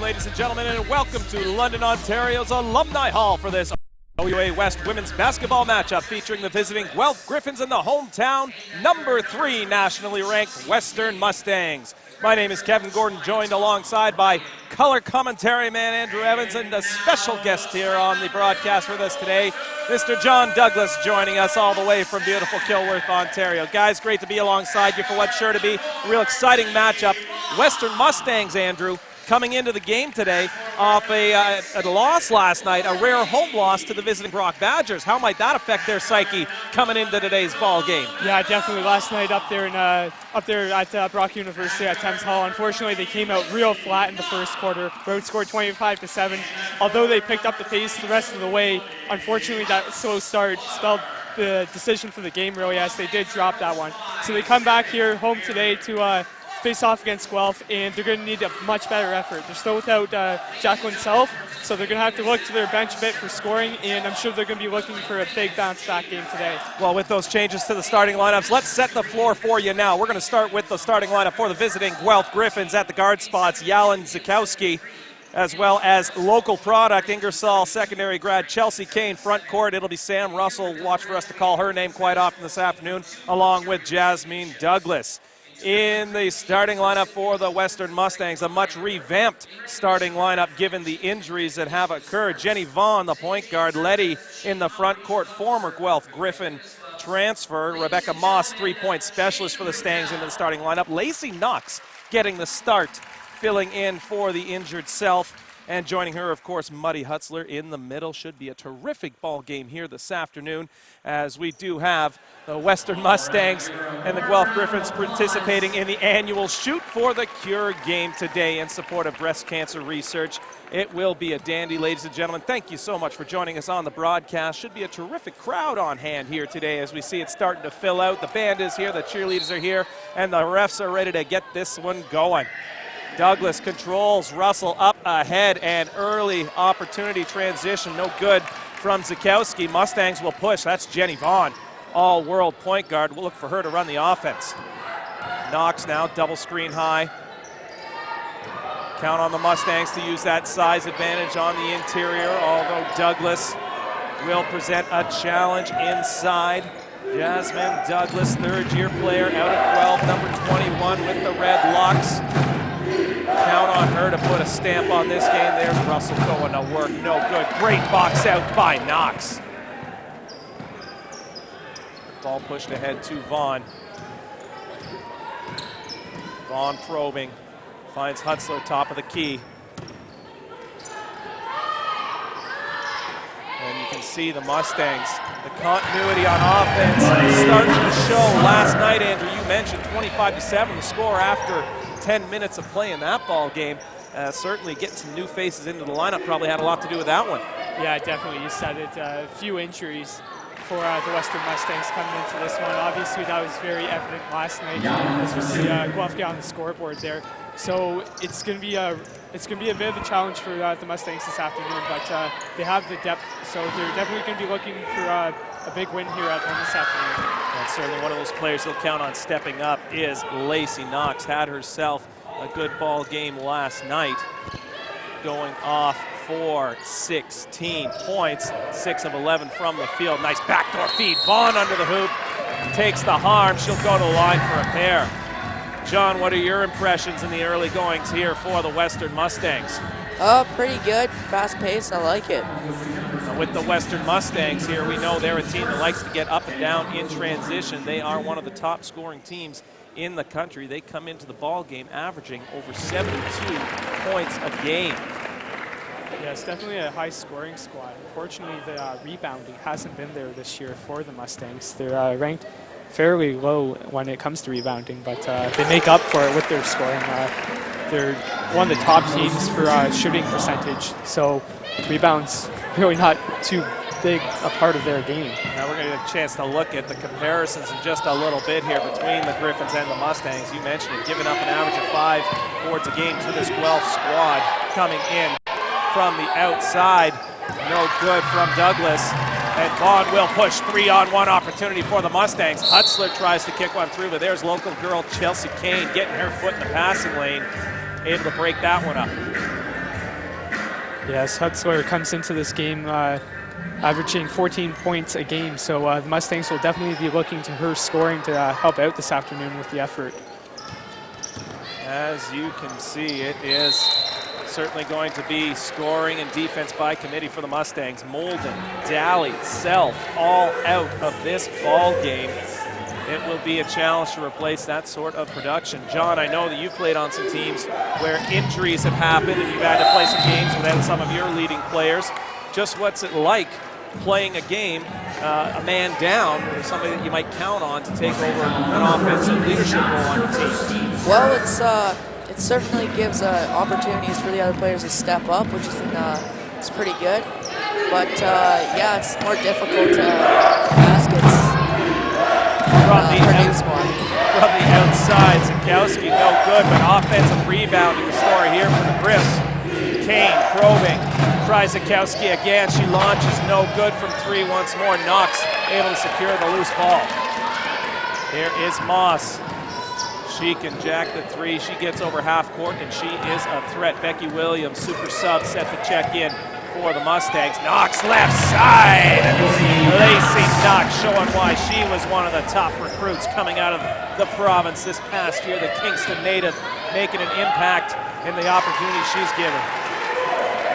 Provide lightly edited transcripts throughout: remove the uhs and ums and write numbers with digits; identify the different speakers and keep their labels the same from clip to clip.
Speaker 1: ladies and gentlemen, and welcome to London, Ontario's Alumni Hall for this OUA West women's basketball matchup featuring the visiting Guelph Griffins and the hometown number 3 nationally ranked Western Mustangs. My name is Kevin Gordon, joined alongside by color commentary man Andrew Evans, and a special guest here on the broadcast with us today, Mr. John Douglas, joining us all the way from beautiful Kilworth, Ontario. Guys, great to be alongside you for what's sure to be a real exciting matchup. Western Mustangs, Andrew, coming into the game today off a loss last night, a rare home loss to the visiting Brock Badgers. How might that affect their psyche coming into today's ball game?
Speaker 2: Yeah, definitely. Last night up there at Brock University at Thames Hall, unfortunately they came out real flat in the first quarter. Outscored 25-7. Although they picked up the pace the rest of the way, unfortunately that slow start spelled the decision for the game really, as they did drop that one. So they come back here home today to face off against Guelph, and they're going to need a much better effort. They're still without Jacqueline Self, so they're going to have to look to their bench a bit for scoring, and I'm sure they're going to be looking for a big bounce-back game today.
Speaker 1: Well, with those changes to the starting lineups, let's set the floor for you now. We're going to start with the starting lineup for the visiting Guelph Griffins. At the guard spots, Yalan Zukowski, as well as local product, Ingersoll secondary grad Chelsea Kane. Front court, it'll be Sam Russell. Watch for us to call her name quite often this afternoon, along with Jasmine Douglas. In the starting lineup for the Western Mustangs, a much revamped starting lineup given the injuries that have occurred. Jenny Vaughn, the point guard. Letty in the front court, former Guelph Griffin transfer. Rebecca Moss, three-point specialist for the Stangs, into the starting lineup. Lacey Knox getting the start, filling in for the injured Self. And joining her, of course, Muddy Hutzler in the middle. Should be a terrific ball game here this afternoon, as we do have the Western Mustangs and the Guelph Griffins participating in the annual Shoot for the Cure game today in support of breast cancer research. It will be a dandy, ladies and gentlemen. Thank you so much for joining us on the broadcast. Should be a terrific crowd on hand here today as we see it starting to fill out. The band is here, the cheerleaders are here, and the refs are ready to get this one going. Douglas controls, Russell up ahead, and early opportunity transition, no good from Zukowski. Mustangs will push. That's Jenny Vaughn, all-world point guard. We'll look for her to run the offense. Knox now, double screen high. Count on the Mustangs to use that size advantage on the interior, although Douglas will present a challenge inside. Jasmine Douglas, third-year player out at 12, number 21 with the red locks. Count on her to put a stamp on this game. There's Russell going to work. No good. Great box out by Knox. Ball pushed ahead to Vaughn. Vaughn probing. Finds Hutzler top of the key. And you can see the Mustangs, the continuity on offense starting to show. Last night, Andrew, you mentioned 25-7, the score after 10 minutes of play in that ball game. Certainly getting some new faces into the lineup probably had a lot to do with that one. Yeah,
Speaker 2: definitely. You said it. A few injuries for the Western Mustangs coming into this one. Obviously, that was very evident last night as we see Guelph get on the scoreboard there. So it's going to be a bit of a challenge for the Mustangs this afternoon, but they have the depth, so they're definitely going to be looking for a big win here at home this afternoon.
Speaker 1: And certainly one of those players he'll count on stepping up is Lacey Knox. Had herself a good ball game last night, going off for 16 points, 6 of 11 from the field. Nice backdoor feed. Vaughn under the hoop, takes the harm. She'll go to the line for a pair. John, what are your impressions in the early goings here for the Western Mustangs?
Speaker 3: Pretty good, fast pace, I like it.
Speaker 1: With the Western Mustangs here, we know they're a team that likes to get up and down in transition. They are one of the top scoring teams in the country. They come into the ball game averaging over 72 points a game.
Speaker 2: Yeah, it's definitely a high-scoring squad. Unfortunately, the rebounding hasn't been there this year for the Mustangs. They're ranked fairly low when it comes to rebounding, but they make up for it with their scoring. They're one of the top teams for shooting percentage, so rebounds really not too big a part of their game.
Speaker 1: Now we're going to get a chance to look at the comparisons in just a little bit here between the Griffins and the Mustangs. You mentioned it, giving up an average of 5 boards a game to this Guelph squad. Coming in from the outside, no good from Douglas. And Vaughn will push 3-on-1 opportunity for the Mustangs. Hutzler tries to kick one through, but there's local girl Chelsea Kane getting her foot in the passing lane, able to break that one up.
Speaker 2: Yes, Hutzler comes into this game averaging 14 points a game, so the Mustangs will definitely be looking to her scoring to help out this afternoon with the effort.
Speaker 1: As you can see, it is certainly going to be scoring and defense by committee for the Mustangs. Molden, Daly, Self, all out of this ball game. It will be a challenge to replace that sort of production. John, I know that you've played on some teams where injuries have happened and you've had to play some games without some of your leading players. Just what's it like playing a game, a man down, or somebody that you might count on to take over an offensive leadership role on your team?
Speaker 3: Well, it certainly gives opportunities for the other players to step up, which is it's pretty good. But yeah, it's more difficult to baskets produce more.
Speaker 1: From the outside, Zakowski no good, but offensive rebounding story here for the Griffs. Kane probing, tries Zakowski again. She launches, no good from three once more. Knox able to secure the loose ball. There is Moss. She can jack the three. She gets over half court, and she is a threat. Becky Williams, super sub, set to check in for the Mustangs. Knox left side. Lacey Knox showing why she was one of the top recruits coming out of the province this past year. The Kingston native making an impact in the opportunity she's given.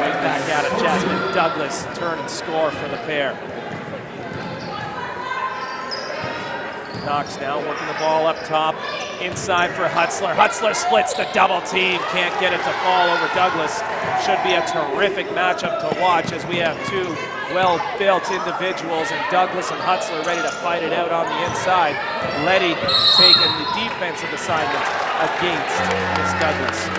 Speaker 1: Right back at it, Jasmine Douglas, turn and score for the pair. Knox now working the ball up top, inside for Hutzler. Hutzler splits the double team, can't get it to fall over Douglas. Should be a terrific matchup to watch as we have two well-built individuals, and Douglas and Hutzler ready to fight it out on the inside. Letty taking the defensive assignment against Miss Douglas.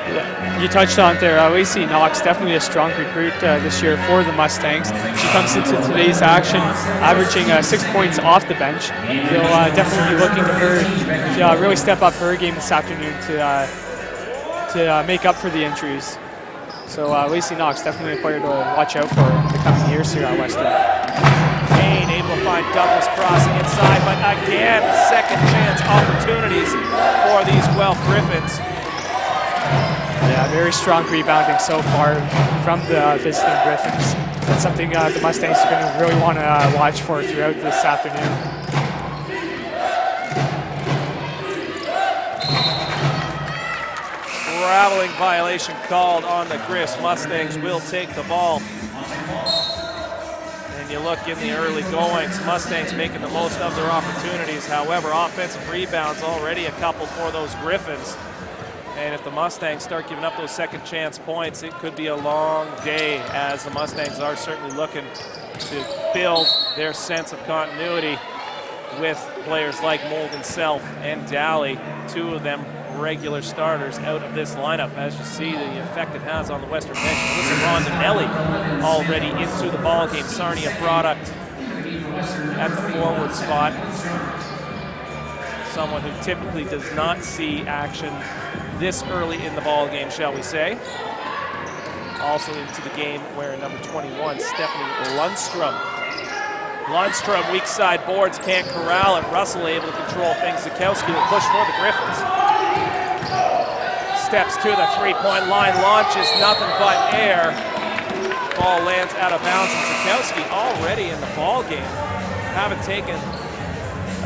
Speaker 2: Yeah, you touched on it there. Lacey Knox, definitely a strong recruit this year for the Mustangs. She comes into today's action averaging 6 points off the bench. They'll definitely be looking to her to really step up her game this afternoon to make up for the injuries. So Lacey Knox, definitely a player to watch out for in the coming years here at Western.
Speaker 1: Kane able to find Douglas crossing inside, but again, second chance opportunities for these Guelph Griffins.
Speaker 2: Yeah, very strong rebounding so far from the visiting Griffins. That's something the Mustangs are going to really want to watch for throughout this afternoon.
Speaker 1: Traveling violation called on the Griffs. Mustangs will take the ball. And you look in the early goings, Mustangs making the most of their opportunities. However, offensive rebounds already a couple for those Griffins. And if the Mustangs start giving up those second chance points, it could be a long day, as the Mustangs are certainly looking to build their sense of continuity with players like Molden Self and Daly, two of them regular starters out of this lineup. As you see the effect it has on the Western bench. Melissa Rondinelli already into the ballgame. Sarnia product at the forward spot. Someone who typically does not see action this early in the ball game, shall we say. Also into the game wearing number 21, Stephanie Lundstrom. Lundstrom, weak side boards, can't corral it. Russell able to control things. Zakowski will push for the Griffins. Steps to the three-point line, launches nothing but air. Ball lands out of bounds, and Zakowski already in the ball game. Haven't taken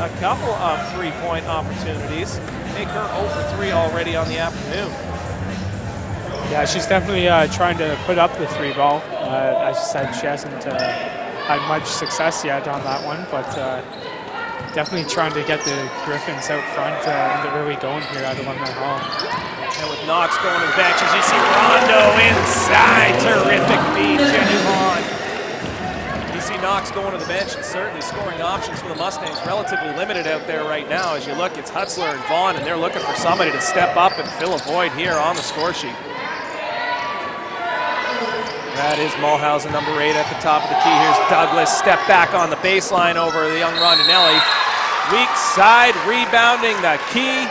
Speaker 1: a couple of three-point opportunities. Make her 0 for 3 already on the afternoon.
Speaker 2: Yeah, she's definitely trying to put up the three ball. As you said, she hasn't had much success yet on that one, but definitely trying to get the Griffins out front in the early going here at Alumni Hall.
Speaker 1: And with Knox going to the bench, as you see Rondo inside, terrific feed, Jenny Vaughn. You see Knox going to the bench, and certainly scoring options for the Mustangs relatively limited out there right now. As you look, it's Hutzler and Vaughn, and they're looking for somebody to step up and fill a void here on the score sheet. That is Mulhausen, number 8 at the top of the key. Here's Douglas, step back on the baseline over the young Rondinelli. Weak side, rebounding the key.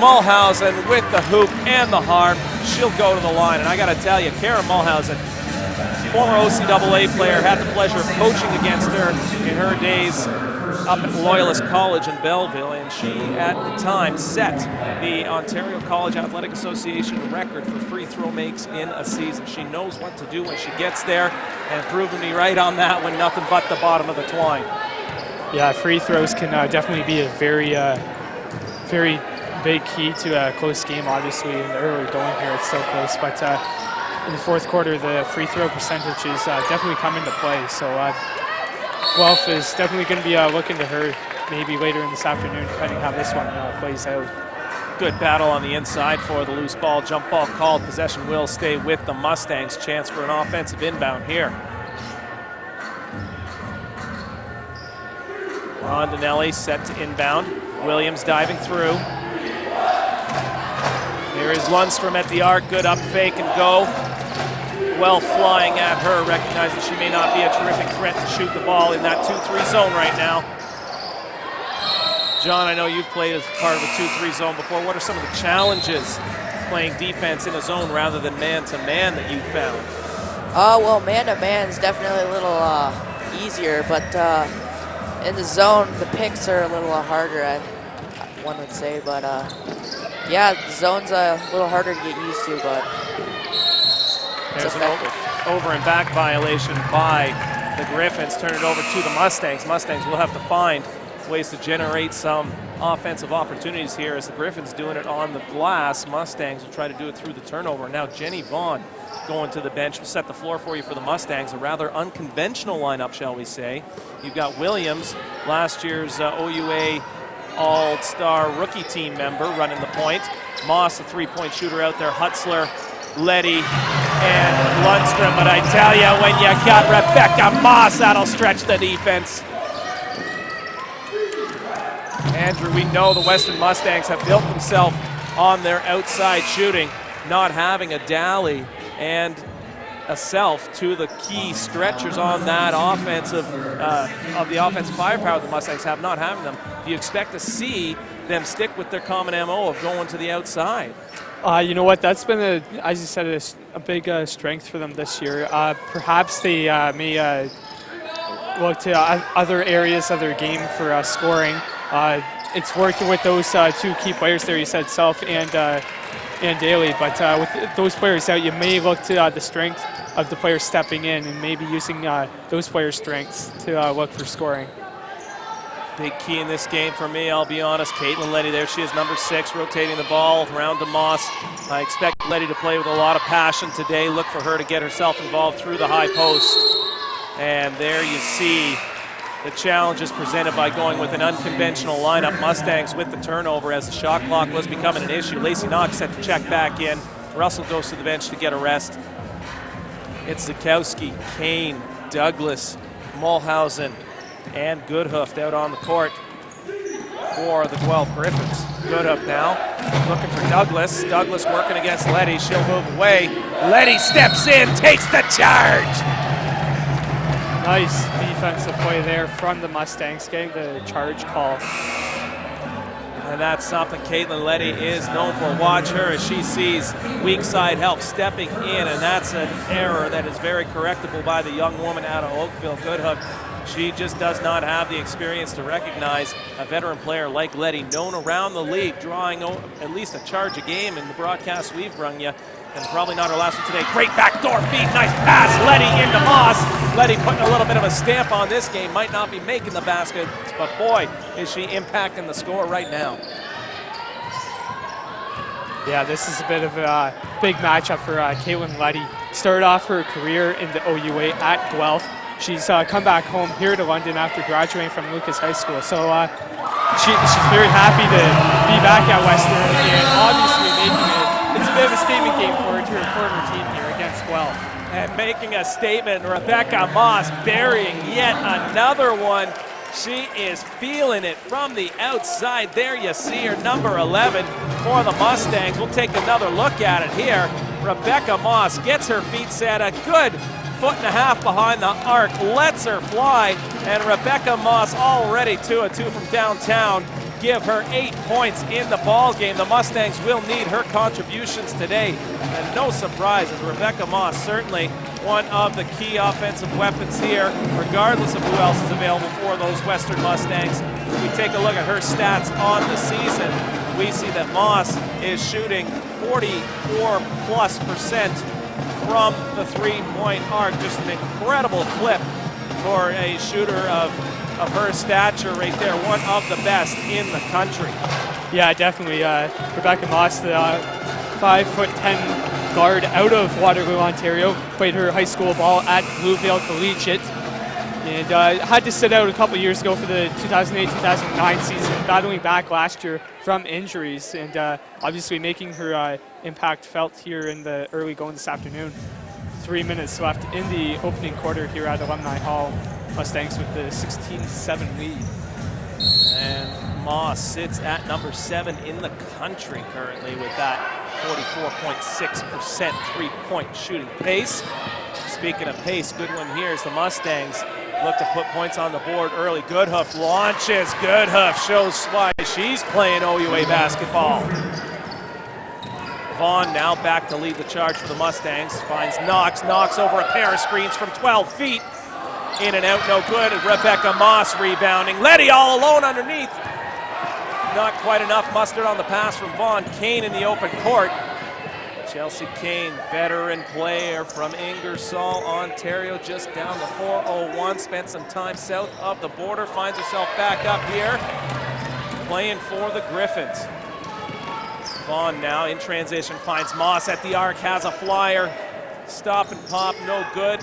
Speaker 1: Mulhausen with the hoop and the harm. She'll go to the line, and I got to tell you, Karen Mulhausen, former OCAA player, had the pleasure of coaching against her in her days up at Loyalist College in Belleville, and she, at the time, set the Ontario College Athletic Association record for free throw makes in a season. She knows what to do when she gets there, and proving me right on that one, nothing but the bottom of the twine.
Speaker 2: Yeah, free throws can definitely be a very, very big key to a close game. Obviously, in the early going here, it's still close, but in the fourth quarter, the free throw percentages definitely come into play. So Guelph is definitely going to be looking to her maybe later in this afternoon, depending how this one plays out.
Speaker 1: Good battle on the inside for the loose ball. Jump ball called. Possession will stay with the Mustangs. Chance for an offensive inbound here. Rondinelli set to inbound. Williams diving through. Here is Lundstrom at the arc. Good up fake and go. Well flying at her, recognizing she may not be a terrific threat to shoot the ball in that 2-3 zone right now. John, I know you've played as part of a 2-3 zone before. What are some of the challenges playing defense in a zone rather than man-to-man that you've found?
Speaker 3: Well, man-to-man is definitely a little easier, but in the zone, the picks are a little harder, one would say. But yeah, the zone's a little harder to get used to, but
Speaker 1: there's an over and back violation by the Griffins. Turn it over to the Mustangs. Mustangs will have to find ways to generate some offensive opportunities here, as the Griffins doing it on the glass. Mustangs will try to do it through the turnover. Now Jenny Vaughn going to the bench will set the floor for you for the Mustangs. A rather unconventional lineup, shall we say. You've got Williams, last year's OUA All-Star rookie team member, running the point. Moss, a three-point shooter out there. Hutzler, Letty, and Lundstrom. But I tell you, when you got Rebecca Moss, that'll stretch the defense. Andrew, we know the Western Mustangs have built themselves on their outside shooting, not having a Daly and a Self, two of the key stretchers on that offensive, of the offensive firepower the Mustangs have, not having them. Do you expect to see them stick with their common MO of going to the outside?
Speaker 2: You know what, that's been, as you said, a big strength for them this year. Perhaps they may look to other areas of their game for scoring. It's working with those two key players there, you said, Self and Daly, but with those players out, you may look to the strength of the players stepping in and maybe using those players' strengths to look for scoring.
Speaker 1: Big key in this game for me, I'll be honest. Caitlin Letty there, she is number 6, rotating the ball around to Moss. I expect Letty to play with a lot of passion today. Look for her to get herself involved through the high post. And there you see the challenges presented by going with an unconventional lineup. Mustangs with the turnover as the shot clock was becoming an issue. Lacey Knox set to check back in. Russell goes to the bench to get a rest. It's Zukowski, Kane, Douglas, Mulhausen, and Goodhoof out on the court for the Guelph Griffins. Goodhoof now looking for Douglas. Douglas working against Letty. She'll move away. Letty steps in, takes the charge.
Speaker 2: Nice defensive play there from the Mustangs, getting the charge call.
Speaker 1: And that's something Caitlin Letty is known for. Watch her as she sees weak side help stepping in, and that's an error that is very correctable by the young woman out of Oakville, Goodhoof. She just does not have the experience to recognize a veteran player like Letty, known around the league, drawing at least a charge a game in the broadcast we've brung you. And probably not her last one today. Great backdoor feed, nice pass, Letty into Moss. Letty putting a little bit of a stamp on this game. Might not be making the basket, but boy, is she impacting the score right now.
Speaker 2: Yeah, this is a bit of a big matchup for Caitlin Letty. Started off her career in the OUA at Guelph. She's come back home here to London after graduating from Lucas High School. So she's very happy to be back at Western and obviously making it. It's a bit of a statement game for her to her former team here against Guelph.
Speaker 1: And making a statement, Rebecca Moss burying yet another one. She is feeling it from the outside. There you see her, number 11 for the Mustangs. We'll take another look at it here. Rebecca Moss gets her feet set, a good 1.5 behind the arc, lets her fly, and Rebecca Moss already 2 of 2 from downtown. give her 8 points in the ball game. The Mustangs will need her contributions today. And no surprises, Rebecca Moss certainly one of the key offensive weapons here, regardless of who else is available for those Western Mustangs. If we take a look at her stats on the season, we see that Moss is shooting 44+% from the three-point arc. Just an incredible clip for a shooter of her stature right there, one of the best in the country.
Speaker 2: Yeah, definitely. Rebecca Moss, the 5'10" guard out of Waterloo, Ontario, played her high school ball at Blueville Collegiate, and had to sit out a couple years ago for the 2008-2009 season, battling back last year from injuries, and obviously making her impact felt here in the early going this afternoon. 3 minutes left in the opening quarter here at Alumni Hall. Mustangs with the 16-7 lead.
Speaker 1: And Moss sits at number 7 in the country currently with that 44.6% three-point shooting pace. Speaking of pace, good one here as the Mustangs look to put points on the board early. Goodhoof launches. Goodhoof shows why she's playing OUA basketball. Vaughn now back to lead the charge for the Mustangs. Finds Knox. Knox over a pair of screens from 12 feet. In and out, no good. Rebecca Moss rebounding. Letty all alone underneath. Not quite enough mustard on the pass from Vaughn. Kane in the open court. Chelsea Kane, veteran player from Ingersoll, Ontario, just down the 401. Spent some time south of the border. Finds herself back up here, playing for the Griffins. Vaughn now in transition, finds Moss at the arc, has a flyer. Stop and pop, no good.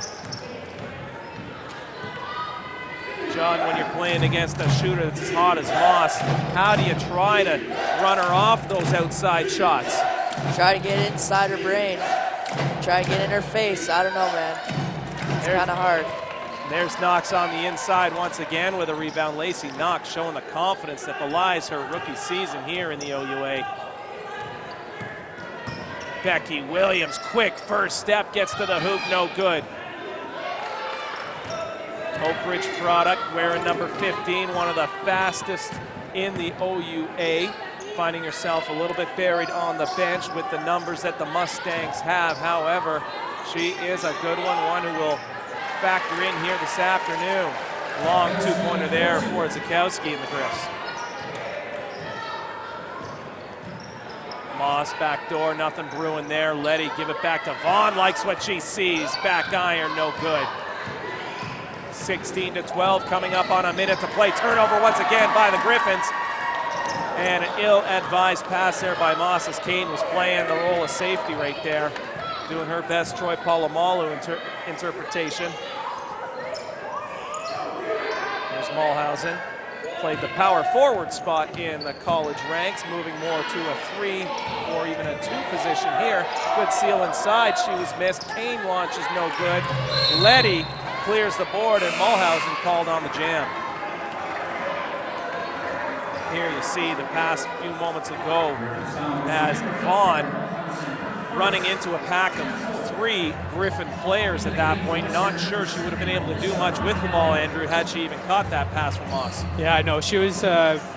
Speaker 1: John, when you're playing against a shooter that's as hot as Moss, how do you try to run her off those outside shots?
Speaker 3: Try to get inside her brain. Try to get in her face. I don't know, man. It's kind of hard.
Speaker 1: There's Knox on the inside once again with a rebound. Lacey Knox showing the confidence that belies her rookie season here in the OUA. Becky Williams, quick first step, gets to the hoop, no good. Oak Ridge product, wearing number 15, one of the fastest in the OUA. Finding herself a little bit buried on the bench with the numbers that the Mustangs have. However, she is a good one who will factor in here this afternoon. Long two-pointer there for Zakowski and the Griffs. Moss back door, nothing brewing there. Letty give it back to Vaughn, likes what she sees. Back iron, no good. 16-12 coming up on a minute to play. Turnover once again by the Griffins. And an ill-advised pass there by Moss as Kane was playing the role of safety right there. Doing her best Troy Polamalu interpretation. There's Mulhausen. Played the power forward spot in the college ranks, moving more to a 3 or even a 2 position here. Good seal inside, she was missed. Kane launches no good. Letty clears the board and Mulhausen called on the jam. Here you see the pass a few moments ago as Vaughn running into a pack of 3 Griffin players at that point. Not sure she would have been able to do much with the ball, Andrew, had she even caught that pass from Moss.
Speaker 2: Yeah, I know. She was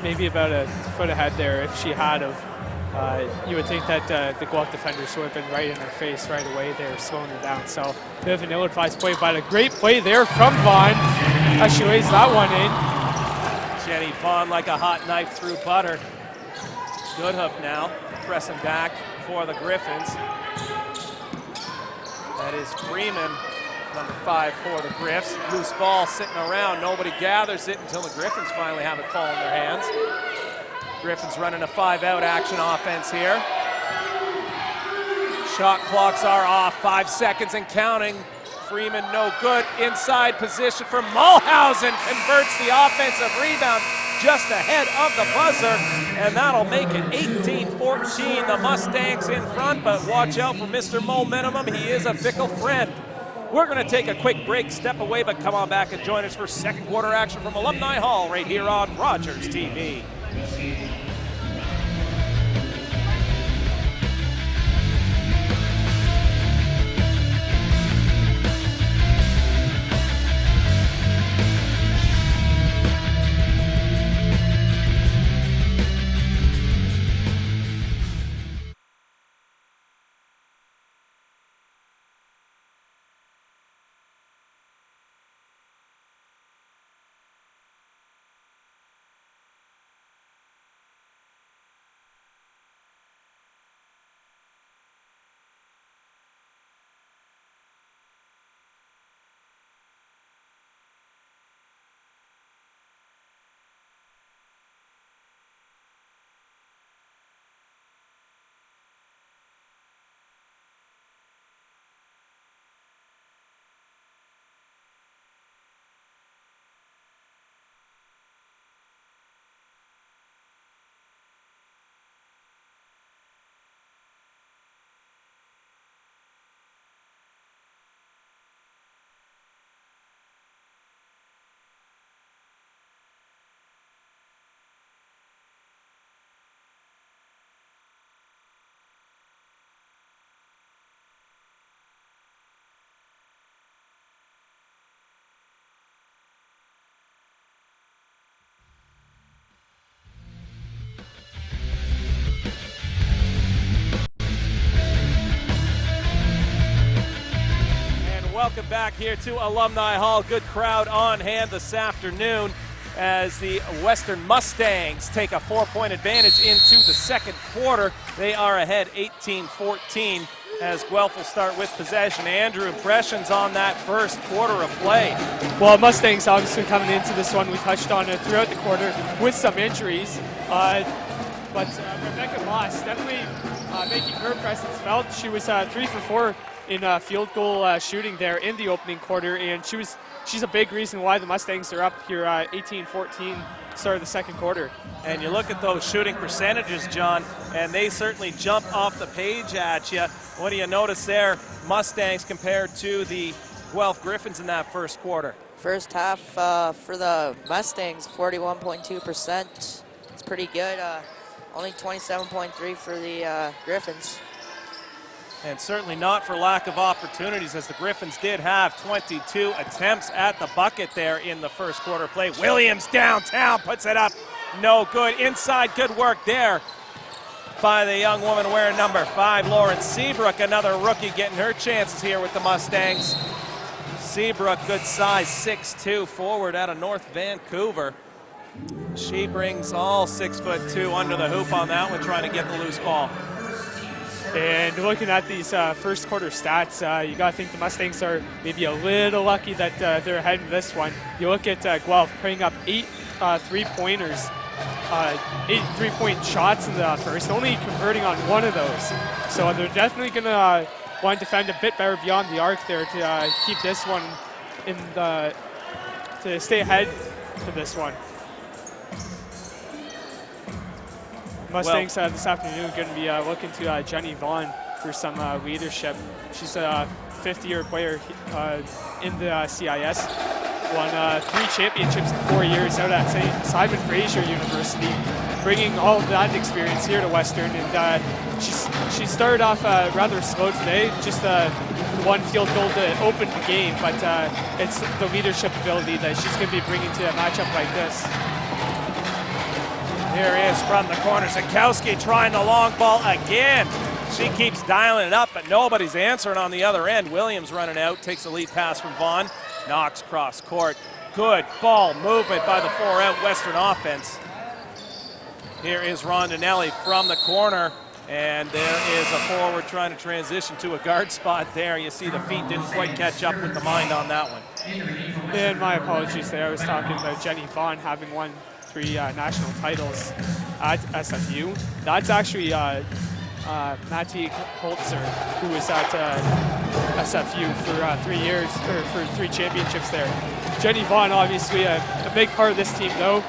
Speaker 2: maybe about a foot ahead there if she had of. You would think that the Guelph defenders would have been right in her face right away there, slowing her down. So, bit of an ill-advised play, but a great play there from Vaughn as she lays that one in.
Speaker 1: Jenny Vaughn like a hot knife through butter. Goodhoof now pressing back for the Griffins. That is Freeman, number 5 for the Griffs. Loose ball sitting around. Nobody gathers it until the Griffins finally have it fall in their hands. Griffins running a 5-out action offense here. Shot clocks are off. 5 seconds and counting. Freeman no good. Inside position for Mulhausen. Converts the offensive rebound just ahead of the buzzer. And that'll make it 18-14. The Mustangs in front, but watch out for Mr. Momentum. He is a fickle friend. We're going to take a quick break, step away, but come on back and join us for second quarter action from Alumni Hall right here on Rogers TV. welcome back here to Alumni Hall. Good crowd on hand this afternoon as the Western Mustangs take a 4-point advantage into the second quarter. They are ahead 18-14 as Guelph will start with possession. Andrew, impressions on that first quarter of play?
Speaker 2: Well, Mustangs obviously coming into this one, we touched on it throughout the quarter with some injuries. But Rebecca Moss definitely making her presence felt. She was 3 for 4 in field goal shooting there in the opening quarter, and she's a big reason why the Mustangs are up here 18-14 start of the second quarter.
Speaker 1: And you look at those shooting percentages, John, and they certainly jump off the page at you. What do you notice there, Mustangs compared to the Guelph Griffins in that first quarter?
Speaker 3: First half for the Mustangs, 41.2%. It's pretty good. Only 27.3 for the Griffins.
Speaker 1: And certainly not for lack of opportunities, as the Griffins did have 22 attempts at the bucket there in the first quarter play. Williams downtown puts it up, no good. Inside, good work there by the young woman wearing number 5, Lauren Seabrook, another rookie getting her chances here with the Mustangs. Seabrook, good size, 6'2", forward out of North Vancouver. She brings all 6'2" under the hoop on that one, trying to get the loose ball.
Speaker 2: And looking at these first quarter stats, you got to think the Mustangs are maybe a little lucky that they're ahead in this one. You look at Guelph putting up 8 3-pointers, 8 3-point shots in the first, only converting on 1 of those. So they're definitely going to want to defend a bit better beyond the arc there to keep this one in the, to stay ahead for this one. Mustangs this afternoon are going to be looking to Jenny Vaughn for some leadership. She's a 5th-year player in the CIS. Won 3 championships in 4 years out at St. Simon Fraser University, bringing all of that experience here to Western. And she started off rather slow today, just 1 field goal to open the game, but it's the leadership ability that she's going to be bringing to a matchup like this.
Speaker 1: Here is from the corner, Zakowski trying the long ball again. She keeps dialing it up, but nobody's answering on the other end. Williams running out, takes a lead pass from Vaughn. Knox cross court. Good ball movement by the 4-out Western offense. Here is Rondinelli from the corner, and there is a forward trying to transition to a guard spot there. You see the feet didn't quite catch up with the mind on that one.
Speaker 2: And my apologies there. I was talking about Jenny Vaughn having won 3 national titles at SFU. That's actually Matty Holzer, who was at SFU for 3 years, or for 3 championships there. Jenny Vaughn, obviously a big part of this team, though.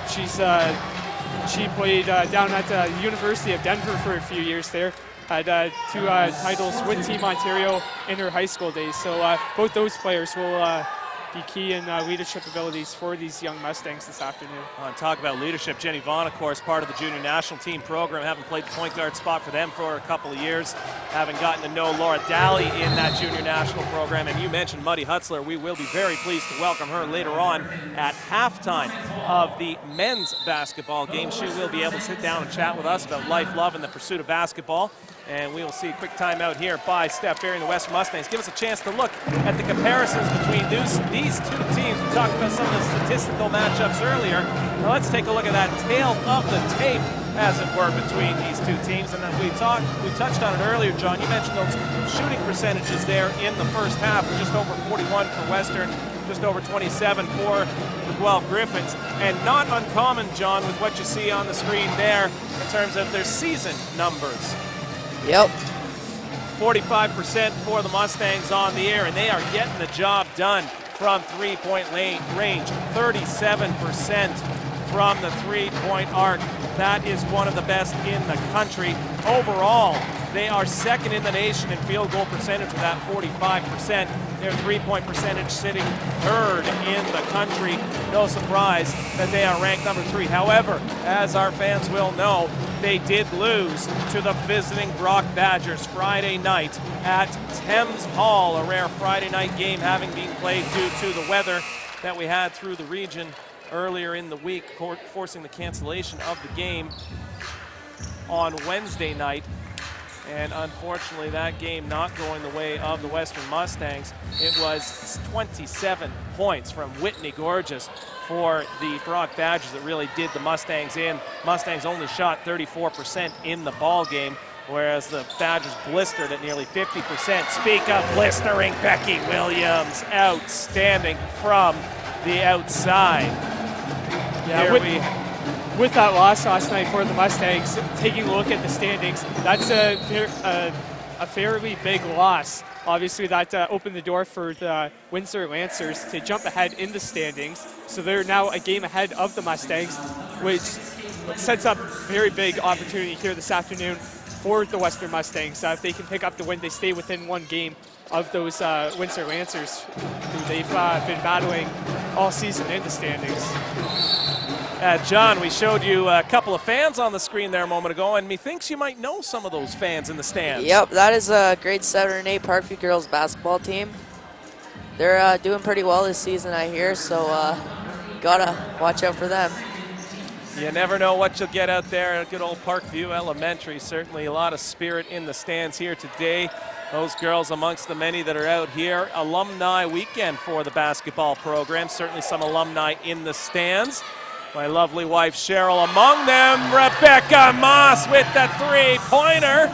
Speaker 2: She played down at the University of Denver for a few years there. Had 2 titles with Team Ontario in her high school days. So both those players will be key in leadership abilities for these young Mustangs this afternoon.
Speaker 1: Talk about leadership. Jenny Vaughn, of course, part of the junior national team program, having played the point guard spot for them for a couple of years, having gotten to know Laura Daly in that junior national program. And you mentioned Muddy Hutzler. We will be very pleased to welcome her later on at halftime of the men's basketball game. She will be able to sit down and chat with us about life, love, and the pursuit of basketball. And we will see a quick timeout here by Steph Berry and the Western Mustangs. Give us a chance to look at the comparisons between these 2 teams. We talked about some of the statistical matchups earlier. Now let's take a look at that tail of the tape, as it were, between these 2 teams. And then we touched on it earlier, John. You mentioned those shooting percentages there in the first half, just over 41 for Western, just over 27 for the Guelph Griffins. And not uncommon, John, with what you see on the screen there in terms of their season numbers.
Speaker 3: Yep.
Speaker 1: 45% for the Mustangs on the air, and they are getting the job done from 3-point range. 37% from the 3-point arc. That is one of the best in the country. Overall, they are 2nd in the nation in field goal percentage with that 45%. Their 3-point percentage sitting 3rd in the country. No surprise that they are ranked number 3. However, as our fans will know, they did lose to the visiting Brock Badgers Friday night at Thames Hall, a rare Friday night game having been played due to the weather that we had through the region earlier in the week, forcing the cancellation of the game on Wednesday night. And unfortunately, that game not going the way of the Western Mustangs. It was 27 points from Whitney Gorgeous for the Brock Badgers that really did the Mustangs in. Mustangs only shot 34% in the ball game, whereas the Badgers blistered at nearly 50%. Speak of blistering, Becky Williams, outstanding from the outside.
Speaker 2: Yeah, with that loss last night for the Mustangs, taking a look at the standings, that's a fairly big loss. Obviously, that opened the door for the Windsor Lancers to jump ahead in the standings. So they're now a game ahead of the Mustangs, which sets up a very big opportunity here this afternoon for the Western Mustangs. If they can pick up the win, they stay within one game of those Windsor Lancers, who they've been battling all season in the standings.
Speaker 1: John, we showed you a couple of fans on the screen there a moment ago, and methinks you might know some of those fans in the stands.
Speaker 3: Yep, that is a grade 7 and 8 Parkview girls basketball team. They're doing pretty well this season, I hear, so gotta watch out for them.
Speaker 1: You never know what you'll get out there at good old Parkview Elementary. Certainly a lot of spirit in the stands here today. Those girls amongst the many that are out here. Alumni weekend for the basketball program. Certainly some alumni in the stands. My lovely wife Cheryl among them. Rebecca Moss with the three-pointer.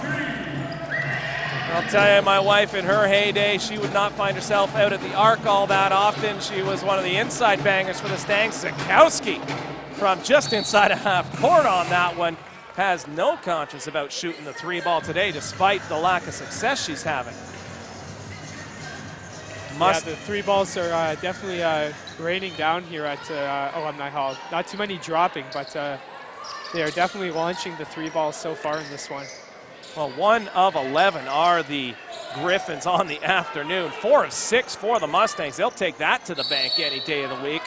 Speaker 1: I'll tell you, my wife in her heyday, she would not find herself out at the arc all that often. She was one of the inside bangers for the Stangs. Zakowski from just inside a half court on that one. Has no conscience about shooting the three ball today, despite the lack of success she's having.
Speaker 2: Yeah, the three balls are definitely raining down here at Alumni Hall. Not too many dropping, but they are definitely launching the three balls so far in this one.
Speaker 1: Well, 1 of 11 are the Griffins on the afternoon. 4 of 6 for the Mustangs. They'll take that to the bank any day of the week.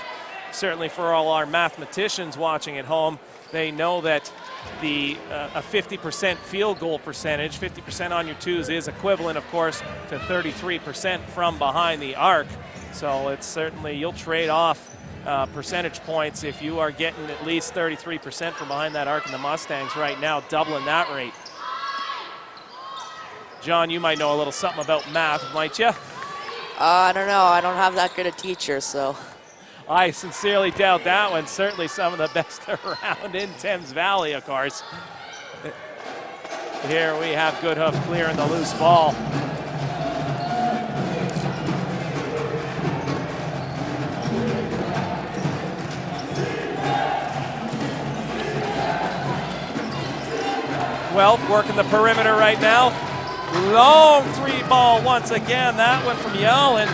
Speaker 1: Certainly for all our mathematicians watching at home, they know that a 50% field goal percentage, 50% on your twos, is equivalent, of course, to 33% from behind the arc. So it's certainly, you'll trade off percentage points if you are getting at least 33% from behind that arc in the Mustangs right now, doubling that rate. John, you might know a little something about math, might you?
Speaker 3: I don't know. I don't have that good a teacher, so.
Speaker 1: I sincerely doubt that one. Certainly some of the best around in Thames Valley, of course. Here we have Goodhuff clearing the loose ball. Guelph working the perimeter right now. Long three ball once again. That one from Yellen.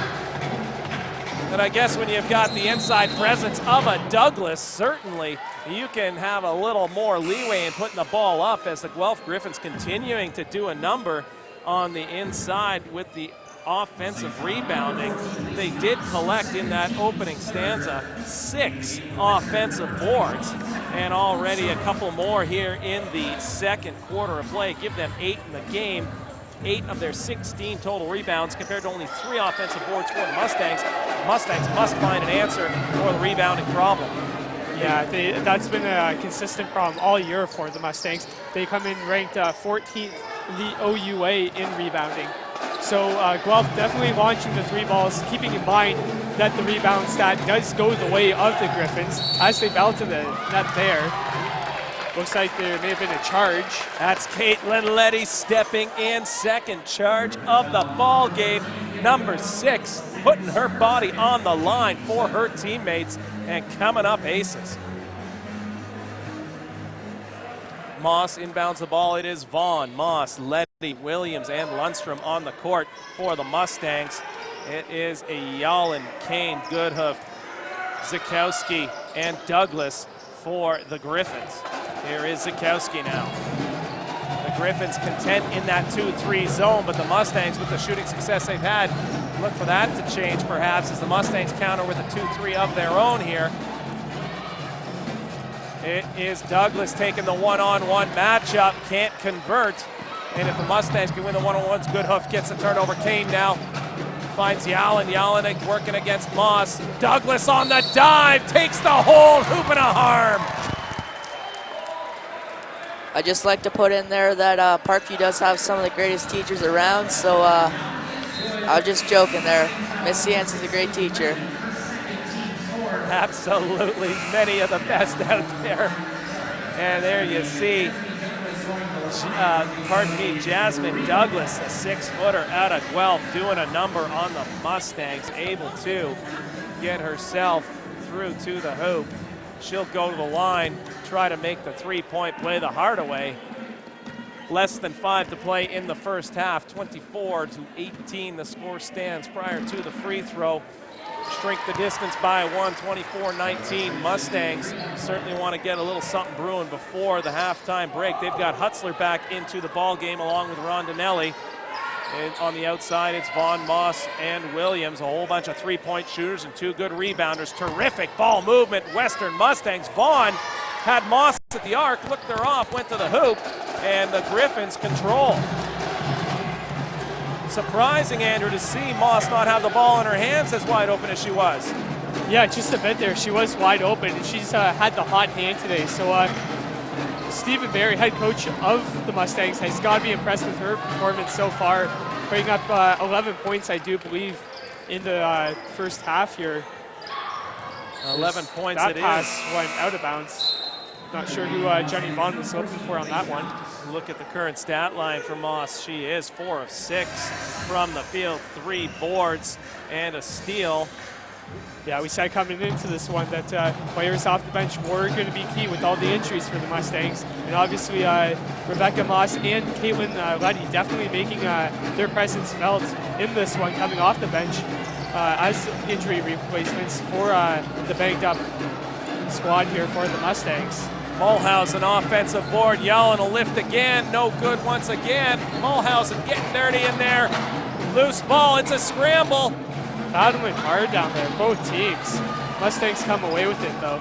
Speaker 1: And I guess when you've got the inside presence of a Douglas, certainly you can have a little more leeway in putting the ball up, as the Guelph Griffins continuing to do a number on the inside with the offensive rebounding. They did collect in that opening stanza 6 offensive boards, and already a couple more here in the second quarter of play. Give them 8 in the game. 8 of their 16 total rebounds compared to only 3 offensive boards for the Mustangs. The Mustangs must find an answer for the rebounding problem.
Speaker 2: Yeah, that's been a consistent problem all year for the Mustangs. They come in ranked 14th in the OUA in rebounding. So Guelph definitely launching the three balls, keeping in mind that the rebound stat does go the way of the Griffins as they battle to the net there. Looks like there may have been a charge.
Speaker 1: That's Caitlin Letty stepping in, second charge of the ball game. Number 6, putting her body on the line for her teammates and coming up aces. Moss inbounds the ball. It is Vaughn, Moss, Letty, Williams, and Lundstrom on the court for the Mustangs. It is a Yallen, Kane, Goodhuff, Zakowski, and Douglas for the Griffins. Here is Zakowski now. The Griffins content in that 2-3 zone, but the Mustangs, with the shooting success they've had, look for that to change perhaps as the Mustangs counter with a 2-3 of their own here. It is Douglas taking the one-on-one matchup, can't convert. And if the Mustangs can win the one-on-ones, Goodhuff gets the turnover. Kane now finds Yallen. Yallen working against Moss. Douglas on the dive, takes the hold, hoop and a harm.
Speaker 3: I just like to put in there that Parkview does have some of the greatest teachers around, so I was just joking there. Miss Yance is a great teacher.
Speaker 1: Absolutely, many of the best out there. And there you see, Jasmine Douglas, a 6-footer out of Guelph, doing a number on the Mustangs, able to get herself through to the hoop. She'll go to the line, try to make the three-point play the Hardaway. Less than 5 to play in the first half, 24-18 the score stands prior to the free throw. Shrink the distance by 1, 24-19. Mustangs certainly want to get a little something brewing before the halftime break. They've got Hutzler back into the ball game along with Rondinelli. And on the outside, it's Vaughn, Moss, and Williams. A whole bunch of three-point shooters and 2 good rebounders. Terrific ball movement, Western Mustangs. Vaughn had Moss at the arc, looked her off, went to the hoop, and the Griffins control. Surprising, Andrew, to see Moss not have the ball in her hands as wide open as she was.
Speaker 2: Yeah, just a bit there. She was wide open, and she's had the hot hand today. So Stephen Barry, head coach of the Mustangs, has got to be impressed with her performance so far, putting up 11 points, I do believe, in the first half here.
Speaker 1: 11 points
Speaker 2: that
Speaker 1: it
Speaker 2: pass
Speaker 1: is.
Speaker 2: went out of bounds. Not sure who Jenny Vaughn was looking for on that one.
Speaker 1: Look at the current stat line for Moss. She is 4 of 6 from the field, 3 boards and a steal.
Speaker 2: Yeah, we said coming into this one that players off the bench were going to be key with all the injuries for the Mustangs. And obviously Rebecca Moss and Caitlin Leddy definitely making their presence felt in this one, coming off the bench as injury replacements for the banged up squad here for the Mustangs.
Speaker 1: Mulhausen offensive board, Yellen will lift again, no good once again. Mulhausen getting dirty in there. Loose ball, it's a scramble.
Speaker 2: Battling hard down there, both teams. Mustangs come away with it though.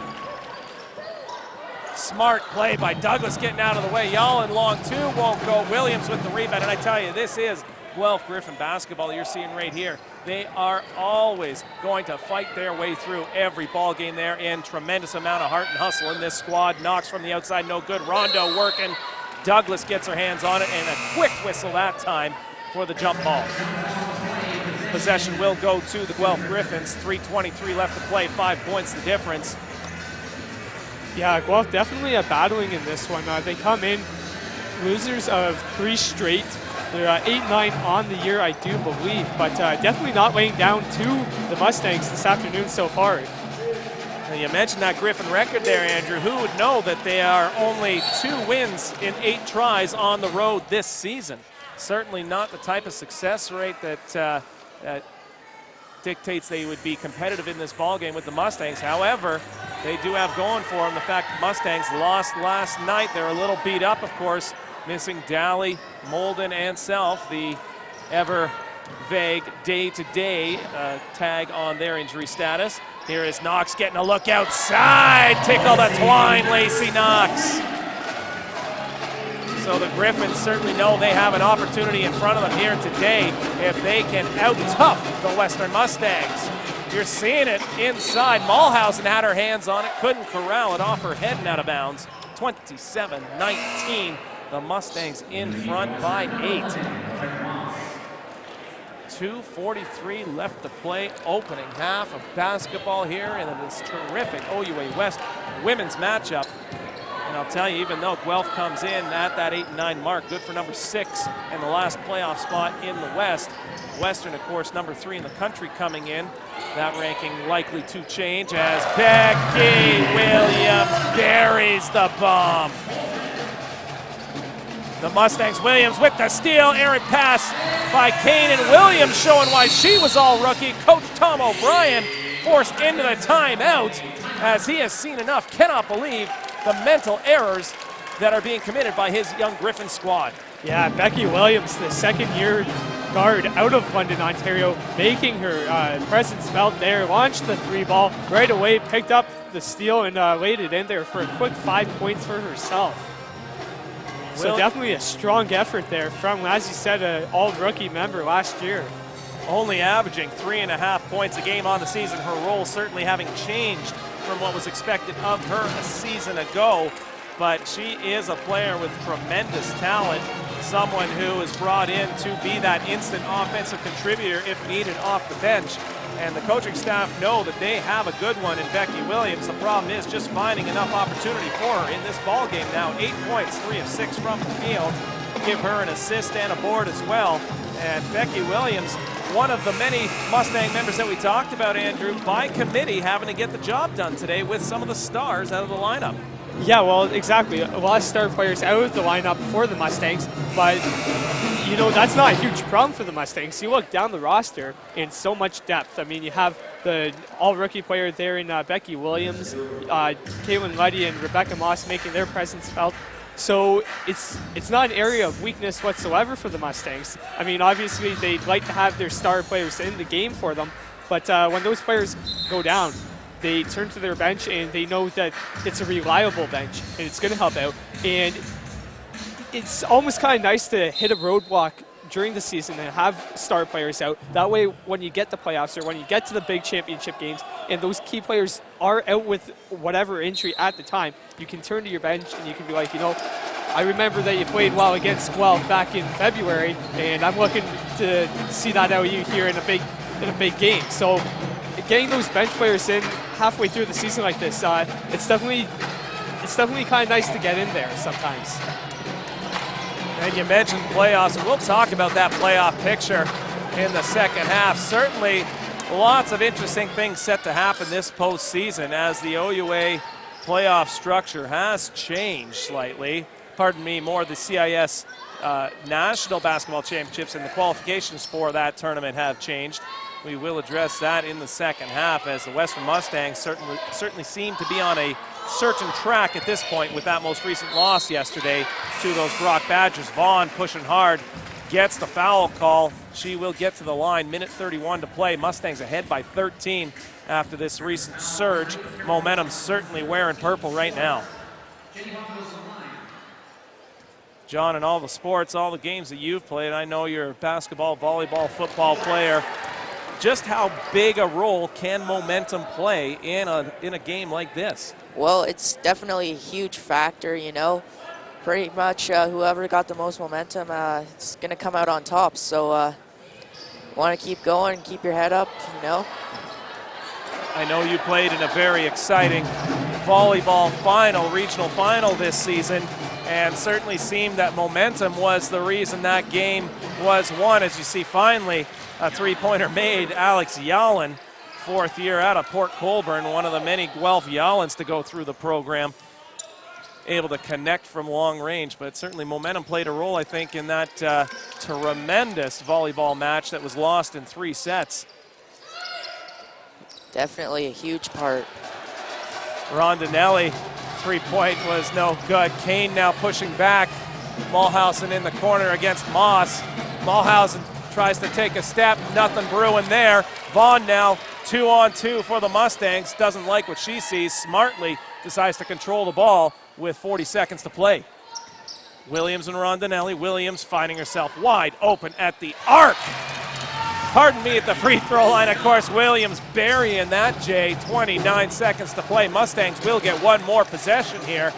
Speaker 1: Smart play by Douglas getting out of the way. Yellen long 2 won't go. Williams with the rebound, and I tell you, this is Guelph Griffin basketball you're seeing right here. They are always going to fight their way through every ball game there, and tremendous amount of heart and hustle in this squad. Knox from the outside, no good. Rondo working. Douglas gets her hands on it, and a quick whistle that time for the jump ball. Possession will go to the Guelph Griffins. 3:23 left to play, 5 points the difference.
Speaker 2: Yeah, Guelph definitely battling in this one. They come in losers of 3 straight. They're 8-9 on the year, I do believe, but definitely not laying down to the Mustangs this afternoon so far.
Speaker 1: Now you mentioned that Griffin record there, Andrew. Who would know that they are only 2 wins in 8 tries on the road this season? Certainly not the type of success rate that dictates they would be competitive in this ballgame with the Mustangs. However, they do have going for them the fact that Mustangs lost last night. They're a little beat up, of course, missing Daly, Molden, and Self, the ever vague day-to-day tag on their injury status. Here is Knox getting a look outside. Tickle the twine, Lacey Knox. So the Griffins certainly know they have an opportunity in front of them here today if they can out-tough the Western Mustangs. You're seeing it inside. Mulhausen had her hands on it, couldn't corral it off her head and out of bounds. 27-19. The Mustangs in front by 8. 2:43 left to play, opening half of basketball here in this terrific OUA West women's matchup. And I'll tell you, even though Guelph comes in at that 8-9 mark, good for number 6 and the last playoff spot in the West. Western, of course, number 3 in the country coming in. That ranking likely to change as Becky Williams buries the bomb. The Mustangs, Williams with the steal, errant pass by Kane, and Williams showing why she was all rookie. Coach Tom O'Brien forced into the timeout as he has seen enough, cannot believe the mental errors that are being committed by his young Griffin squad.
Speaker 2: Yeah, Becky Williams, the second-year guard out of London, Ontario, making her presence felt there, launched the 3-ball right away, picked up the steal and laid it in there for a quick 5 points for herself. So definitely a strong effort there from, as you said, an all-rookie member last year.
Speaker 1: Only averaging 3.5 points a game on the season. Her role certainly having changed from what was expected of her a season ago. but she is a player with tremendous talent, someone who is brought in to be that instant offensive contributor if needed off the bench. And the coaching staff know that they have a good one in Becky Williams. The problem is just finding enough opportunity for her in this ball game now. 8 points, 3 of 6 from the field. Give her an assist and a board as well. And Becky Williams, one of the many Mustang members that we talked about, Andrew, by committee having to get the job done today with some of the stars out of the lineup.
Speaker 2: Yeah, well, exactly. A lot of star players out of the lineup for the Mustangs, but you know, that's not a huge problem for the Mustangs. You look down the roster and so much depth. I mean, you have the all-rookie player there in Becky Williams, Caitlin Luddy and Rebecca Moss making their presence felt. So it's not an area of weakness whatsoever for the Mustangs. I mean, obviously they'd like to have their star players in the game for them, but when those players go down, they turn to their bench and they know that it's a reliable bench and it's going to help out. And it's almost kind of nice to hit a roadblock during the season and have star players out. That way, when you get the playoffs or when you get to the big championship games and those key players are out with whatever injury at the time, you can turn to your bench and you can be like, you know, I remember that you played well against Guelph back in February, and I'm looking to see that out of you here in a big game. So getting those bench players in halfway through the season like this, it's definitely kind of nice to get in there sometimes.
Speaker 1: And you mentioned playoffs, and we'll talk about that playoff picture in the second half. Certainly lots of interesting things set to happen this postseason as the OUA playoff structure has changed slightly. Pardon me, more the CIS National Basketball Championships and the qualifications for that tournament have changed. We will address that in the second half as the Western Mustangs certainly seem to be on a certain track at this point with that most recent loss yesterday to those Brock Badgers. Vaughn pushing hard, gets the foul call. She will get to the line. Minute 31 to play. Mustangs ahead by 13 after this recent surge. Momentum certainly wearing purple right now. John, in all the sports, all the games that you've played, I know you're a basketball, volleyball, football player. Just how big a role can momentum play in a game like this?
Speaker 3: Well, it's definitely a huge factor, you know. Pretty much whoever got the most momentum is going to come out on top. So want to keep going, keep your head up, you know.
Speaker 1: I know you played in a very exciting volleyball final, regional final this season, and certainly seemed that momentum was the reason that game was won. As you see, finally, a three-pointer made. Alex Yallen, fourth year out of Port Colborne, one of the many Guelph Yallens to go through the program, able to connect from long range. But certainly momentum played a role, I think, in that tremendous volleyball match that was lost in 3 sets.
Speaker 3: Definitely a huge part.
Speaker 1: Rondinelli, three-point was no good. Kane now pushing back. Mulhausen in the corner against Moss. Mulhausen tries to take a step, nothing brewing there. Vaughn now 2-on-2 for the Mustangs. Doesn't like what she sees. Smartly decides to control the ball with 40 seconds to play. Williams and Rondinelli. Williams finding herself wide open at the arc. Pardon me, at the free throw line, of course. Williams burying that, Jay. 29 seconds to play. Mustangs will get one more possession here.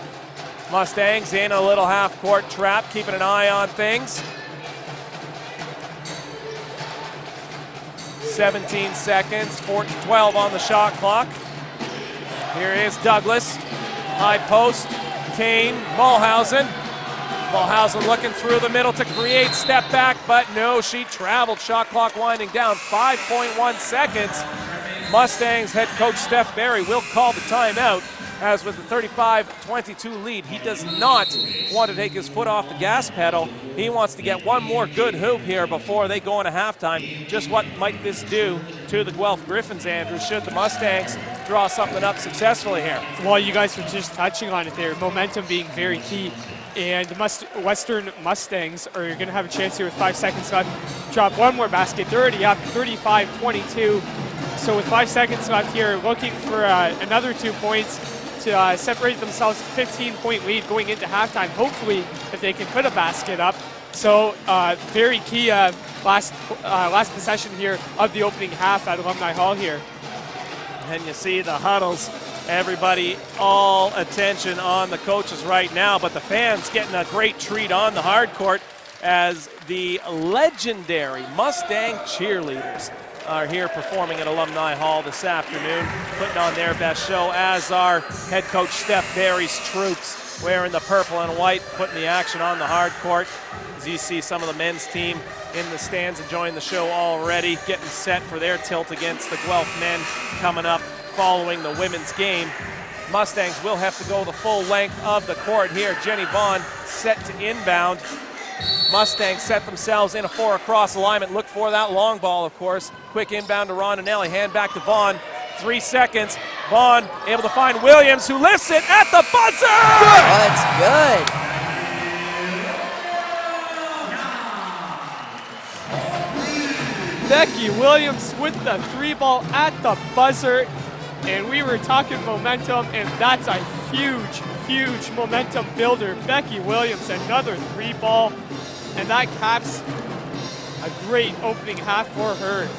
Speaker 1: Mustangs in a little half-court trap, keeping an eye on things. 17 seconds, 12 on the shot clock. Here is Douglas. High post, Kane, Mulhausen. Mulhausen looking through the middle to create, step back, but no, she traveled. Shot clock winding down, 5.1 seconds. Mustangs head coach Steph Barry will call the timeout, as with the 35-22 lead, he does not want to take his foot off the gas pedal. He wants to get one more good hoop here before they go into halftime. Just what might this do to the Guelph Griffins, Andrew, should the Mustangs draw something up successfully here?
Speaker 2: Well, you guys were just touching on it there, momentum being very key. And the Western Mustangs are going to have a chance here with 5 seconds left. Drop one more basket. They're already up 35-22. So with 5 seconds left here, looking for another 2 points to separate themselves, 15-point lead going into halftime. Hopefully, if they can put a basket up. So very key last possession here of the opening half at Alumni Hall here.
Speaker 1: And you see the huddles Everybody, all attention on the coaches right now, but the fans getting a great treat on the hard court as the legendary Mustang cheerleaders are here performing at Alumni Hall this afternoon, putting on their best show, as are head coach Steph Barry's troops, wearing the purple and white, putting the action on the hard court. As you see some of the men's team in the stands enjoying the show already, getting set for their tilt against the Guelph men coming up following the women's game. Mustangs will have to go the full length of the court here. Jenny Vaughn set to inbound. Mustangs set themselves in a 4 across alignment. Look for that long ball, of course. Quick inbound to Rondinelli. Hand back to Vaughn. 3 seconds. Vaughn able to find Williams, who lifts it at the buzzer!
Speaker 3: Oh, it's good.
Speaker 2: Becky Williams with the 3-ball at the buzzer. And we were talking momentum, and that's a huge, huge momentum builder. Becky Williams, another 3-ball, and that caps a great opening half for her.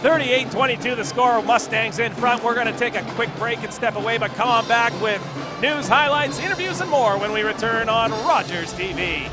Speaker 1: 38-22 the score. Mustangs in front. We're going to take a quick break and step away, but come on back with news, highlights, interviews, and more when we return on Rogers TV.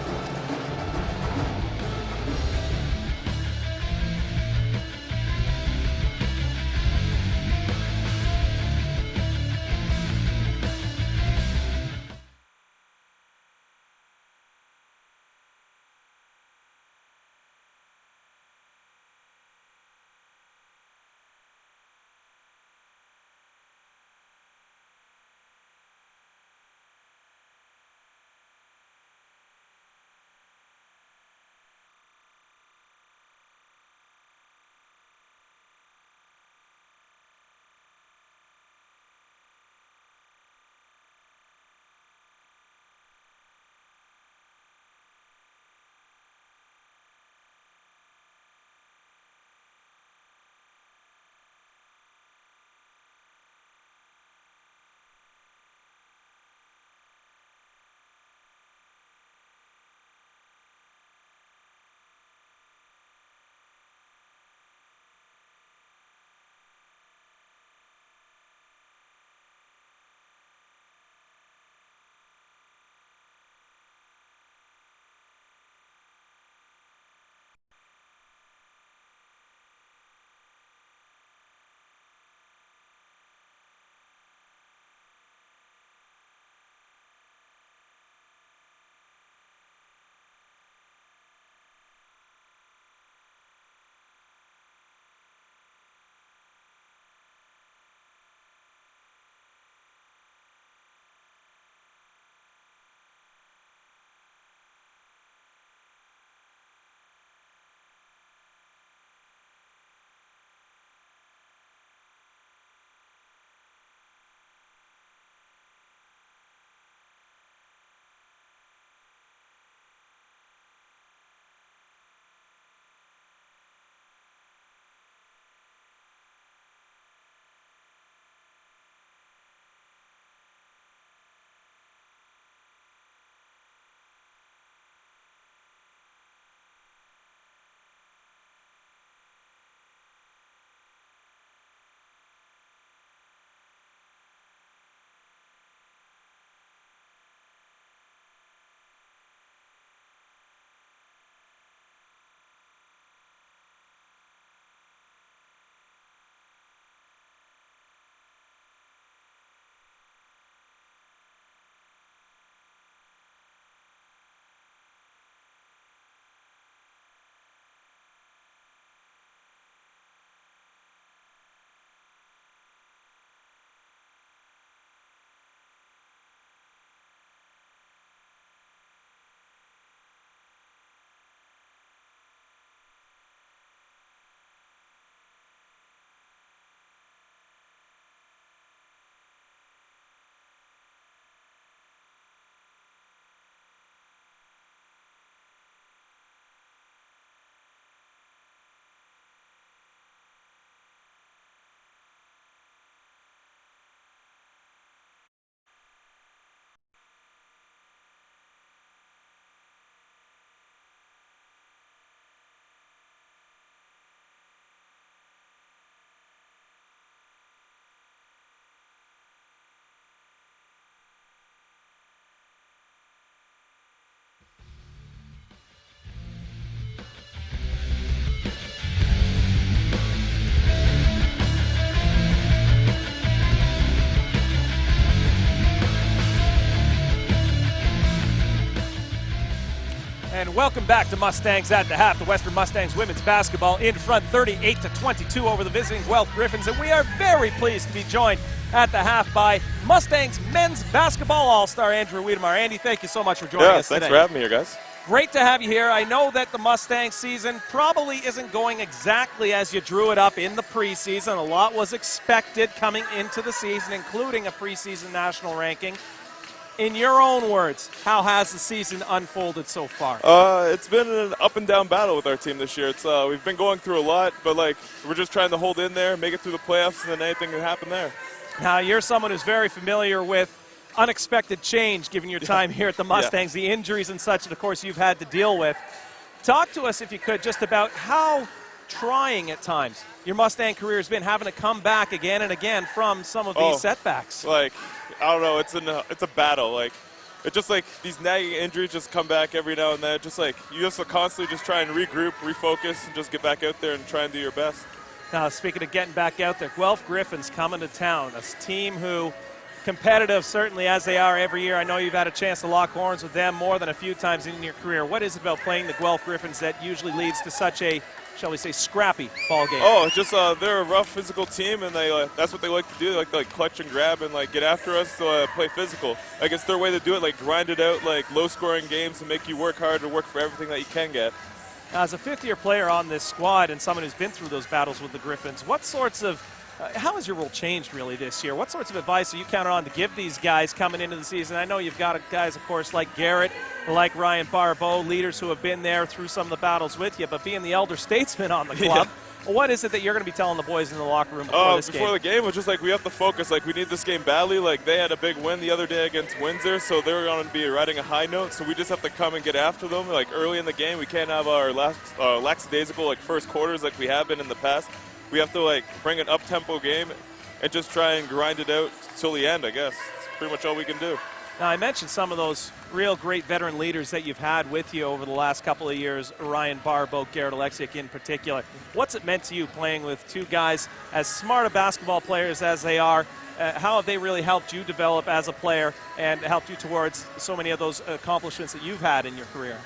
Speaker 1: Welcome back to Mustangs at the Half. The Western Mustangs women's basketball in front 38-22 over the visiting Guelph Griffins, and we are very pleased to be joined at the half by Mustangs men's basketball all-star Andrew Wiedemar. Andy, thank you so much for joining us today.
Speaker 4: Thanks for having me here, guys.
Speaker 1: Great to have you here. I know that the Mustang season probably isn't going exactly as you drew it up in the preseason. A lot was expected coming into the season, including a preseason national ranking. In your own words, how has the season unfolded so far?
Speaker 4: It's been an up and down battle with our team this year. We've been going through a lot, but we're just trying to hold in there, make it through the playoffs, and then anything can happen there.
Speaker 1: Now, you're someone who's very familiar with unexpected change given your time here at the Mustangs, the injuries and such that, of course, you've had to deal with. Talk to us, if you could, just about how trying at times your Mustang career has been, having to come back again and again from some of these setbacks.
Speaker 4: I don't know, it's a battle. It's just these nagging injuries just come back every now and then. Just you have to constantly just try and regroup, refocus, and just get back out there and try and do your best.
Speaker 1: Now, speaking of getting back out there, Guelph Griffins coming to town, a team who, competitive certainly as they are every year. I know you've had a chance to lock horns with them more than a few times in your career. What is it about playing the Guelph Griffins that usually leads to such a, shall we say, scrappy ball game?
Speaker 4: Oh, it's just they're a rough physical team, and that's what they like to do. They like to clutch and grab and get after us to play physical. It's their way to do it, grind it out, low-scoring games and make you work hard and work for everything that you can get.
Speaker 1: Now, as a fifth-year player on this squad and someone who's been through those battles with the Griffins, what sorts of how has your role changed really this year? What sorts of advice are you counting on to give these guys coming into the season? I know you've got guys, of course, like Garrett, like Ryan Barbeau, leaders who have been there through some of the battles with you, but being the elder statesman on the club, what is it that you're going to be telling the boys in the locker room before this game?
Speaker 4: Before the game, it was just we have to focus. We need this game badly. They had a big win the other day against Windsor, so they were going to be riding a high note, so we just have to come and get after them. Early in the game, we can't have our lackadaisical first quarters like we have been in the past. We have to bring an up-tempo game and just try and grind it out till the end, I guess. It's pretty much all we can do.
Speaker 1: Now, I mentioned some of those real great veteran leaders that you've had with you over the last couple of years, Ryan Barbeau, Garrett Alexiak in particular. What's it meant to you playing with two guys as smart of basketball players as they are? How have they really helped you develop as a player and helped you towards so many of those accomplishments that you've had in your career?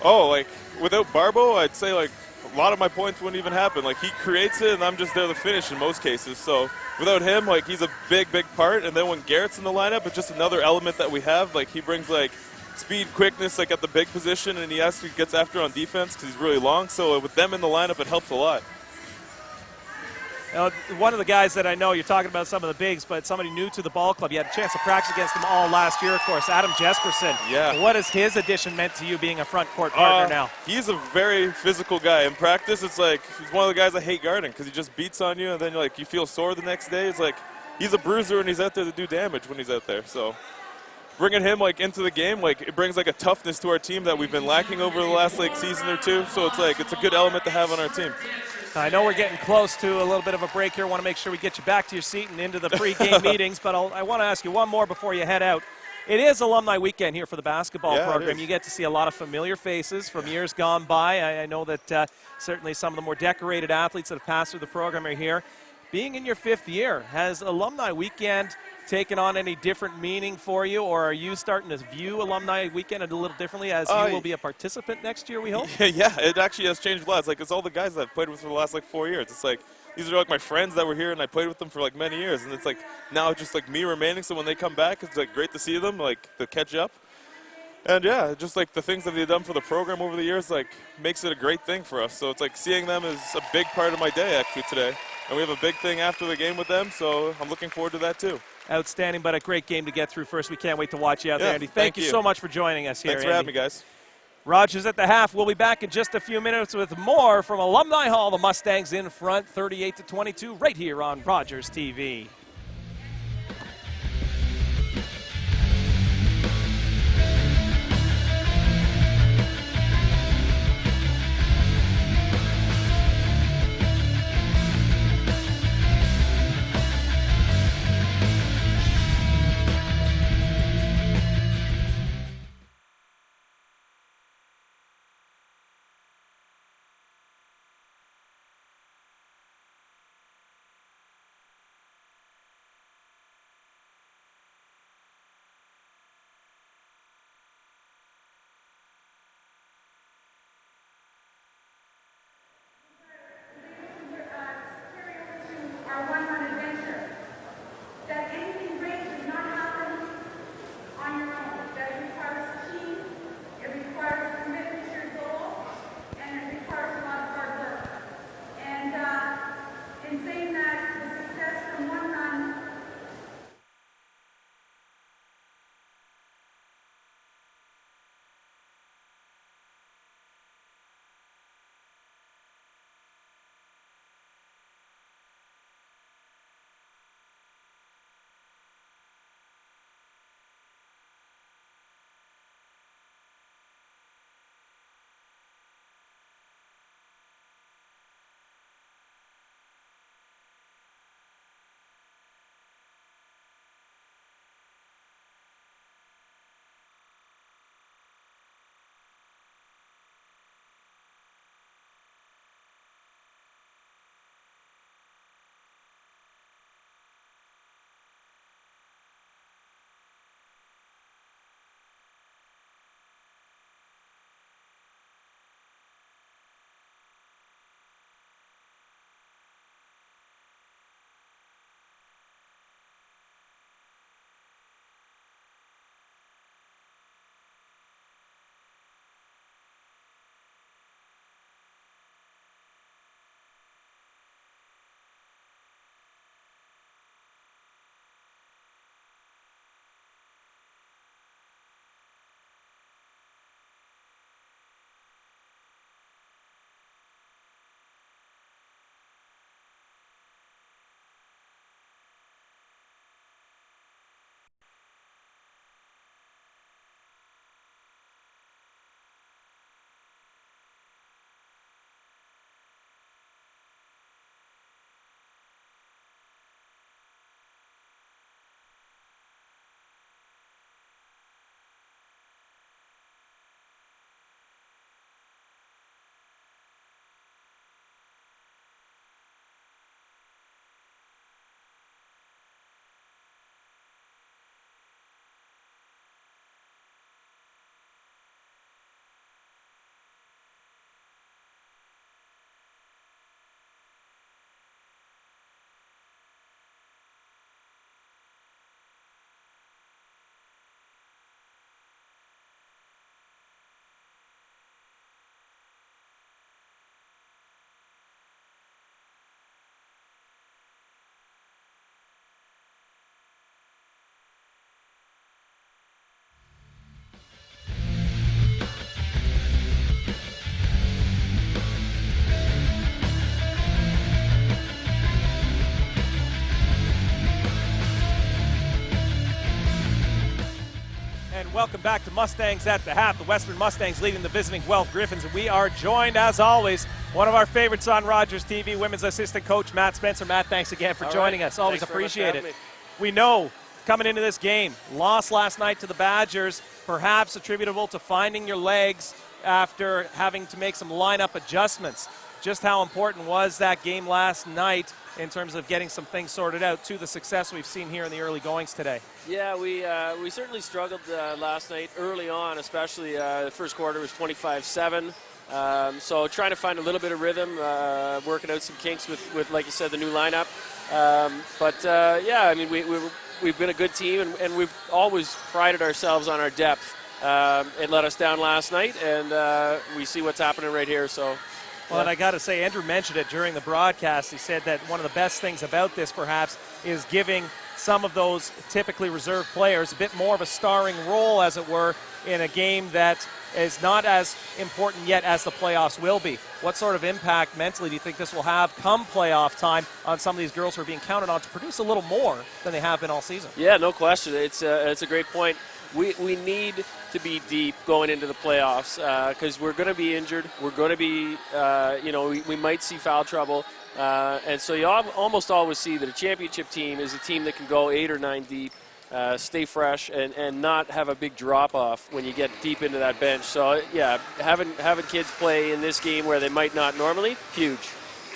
Speaker 4: Without Barbeau, I'd say a lot of my points wouldn't even happen. He creates it, and I'm just there to finish in most cases. So without him, he's a big, big part. And then when Garrett's in the lineup, it's just another element that we have. He brings speed, quickness, at the big position, and he actually gets after on defense because he's really long. So with them in the lineup, it helps a lot.
Speaker 1: Now, one of the guys that I know, you're talking about some of the bigs, but somebody new to the ball club. You had a chance to practice against him all last year, of course, Adam Jesperson.
Speaker 4: Yeah.
Speaker 1: What has his addition meant to you being a front court partner now?
Speaker 4: He's a very physical guy. In practice, it's he's one of the guys I hate guarding because he just beats on you, and then you feel sore the next day. It's he's a bruiser, and he's out there to do damage when he's out there. So bringing him into the game, it brings a toughness to our team that we've been lacking over the last season or two. So it's a good element to have on our team.
Speaker 1: I know we're getting close to a little bit of a break here. I want to make sure we get you back to your seat and into the pre-game meetings, but I want to ask you one more before you head out. It is Alumni Weekend here for the basketball program. You get to see a lot of familiar faces from years gone by. I know that certainly some of the more decorated athletes that have passed through the program are here. Being in your fifth year, has Alumni Weekend taken on any different meaning for you, or are you starting to view Alumni Weekend a little differently as you will be a participant next year, we hope?
Speaker 4: Yeah, it actually has changed a lot. It's all the guys that I've played with for the last 4 years. It's these are my friends that were here, and I played with them for many years, and it's now just me remaining, so when they come back, it's great to see them, to catch up. And yeah, just the things that they've done for the program over the years, makes it a great thing for us. So it's seeing them is a big part of my day actually today. And we have a big thing after the game with them, so I'm looking forward to that too.
Speaker 1: Outstanding, but a great game to get through first. We can't wait to watch you out there, Andy. Thank you so much for joining us here,
Speaker 4: Thanks for having me, guys.
Speaker 1: Rogers at the half. We'll be back in just a few minutes with more from Alumni Hall. The Mustangs in front, 38-22, right here on Rogers TV.
Speaker 5: And in saying that, the success from one run
Speaker 1: Welcome back to Mustangs at the Hat. The Western Mustangs leading the visiting Guelph Griffins. And we are joined, as always, one of our favorites on Rogers TV, women's assistant coach Matt Spencer. Matt, thanks again for joining us. Always appreciate it. We know coming into this game, loss last night to the Badgers, perhaps attributable to finding your legs after having to make some lineup adjustments. Just how important was that game last night in terms of getting some things sorted out to the success we've seen here in the early goings today?
Speaker 6: Yeah, we certainly struggled last night early on, especially the first quarter was 25-7. So trying to find a little bit of rhythm, working out some kinks with like you said, the new lineup. Yeah, I mean, we've been a good team, and we've always prided ourselves on our depth. It let us down last night, and we see what's happening right here. So.
Speaker 1: Well, and I got to say, Andrew mentioned it during the broadcast. He said that one of the best things about this, perhaps, is giving some of those typically reserved players a bit more of a starring role, as it were, in a game that is not as important yet as the playoffs will be. What sort of impact mentally do you think this will have come playoff time on some of these girls who are being counted on to produce a little more than they have been all season?
Speaker 6: Yeah, no question. It's a great point. We need to be deep going into the playoffs because we're going to be injured. We're going to be, we might see foul trouble. And so you almost always see that a championship team is a team that can go 8 or 9 deep, stay fresh, and not have a big drop-off when you get deep into that bench. So, yeah, having kids play in this game where they might not normally, huge.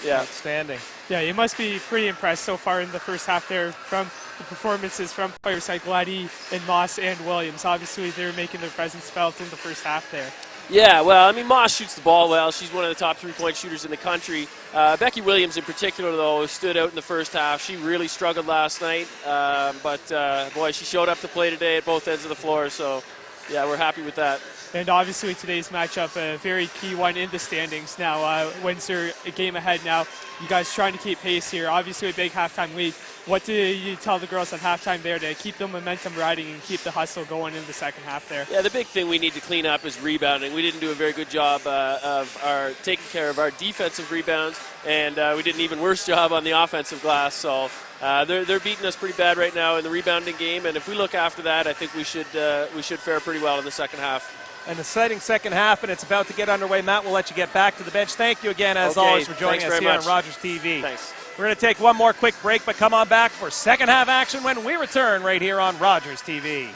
Speaker 6: Yeah.
Speaker 1: Outstanding.
Speaker 2: Yeah, you must be pretty impressed so far in the first half there from the performances from players like Gladdy and Moss and Williams. Obviously, they're making their presence felt in the first half there.
Speaker 6: Yeah, well, I mean, Moss shoots the ball well. She's one of the top three-point shooters in the country. Becky Williams in particular, though, stood out in the first half. She really struggled last night, but boy, she showed up to play today at both ends of the floor, so, yeah, we're happy with that.
Speaker 2: And obviously today's matchup, a very key one in the standings now. Windsor a game ahead now. You guys trying to keep pace here. Obviously a big halftime lead. What do you tell the girls at halftime there to keep the momentum riding and keep the hustle going in the second half there?
Speaker 6: Yeah, the big thing we need to clean up is rebounding. We didn't do a very good job of our taking care of our defensive rebounds, and we did an even worse job on the offensive glass. So they're beating us pretty bad right now in the rebounding game, and if we look after that, I think we should fare pretty well in the second half.
Speaker 1: An exciting second half, and it's about to get underway. Matt, we'll let you get back to the bench. Thank you again, as always, for joining us here on Rogers TV.
Speaker 6: Thanks.
Speaker 1: We're going to take one more quick break, but come on back for second half action when we return right here on Rogers TV.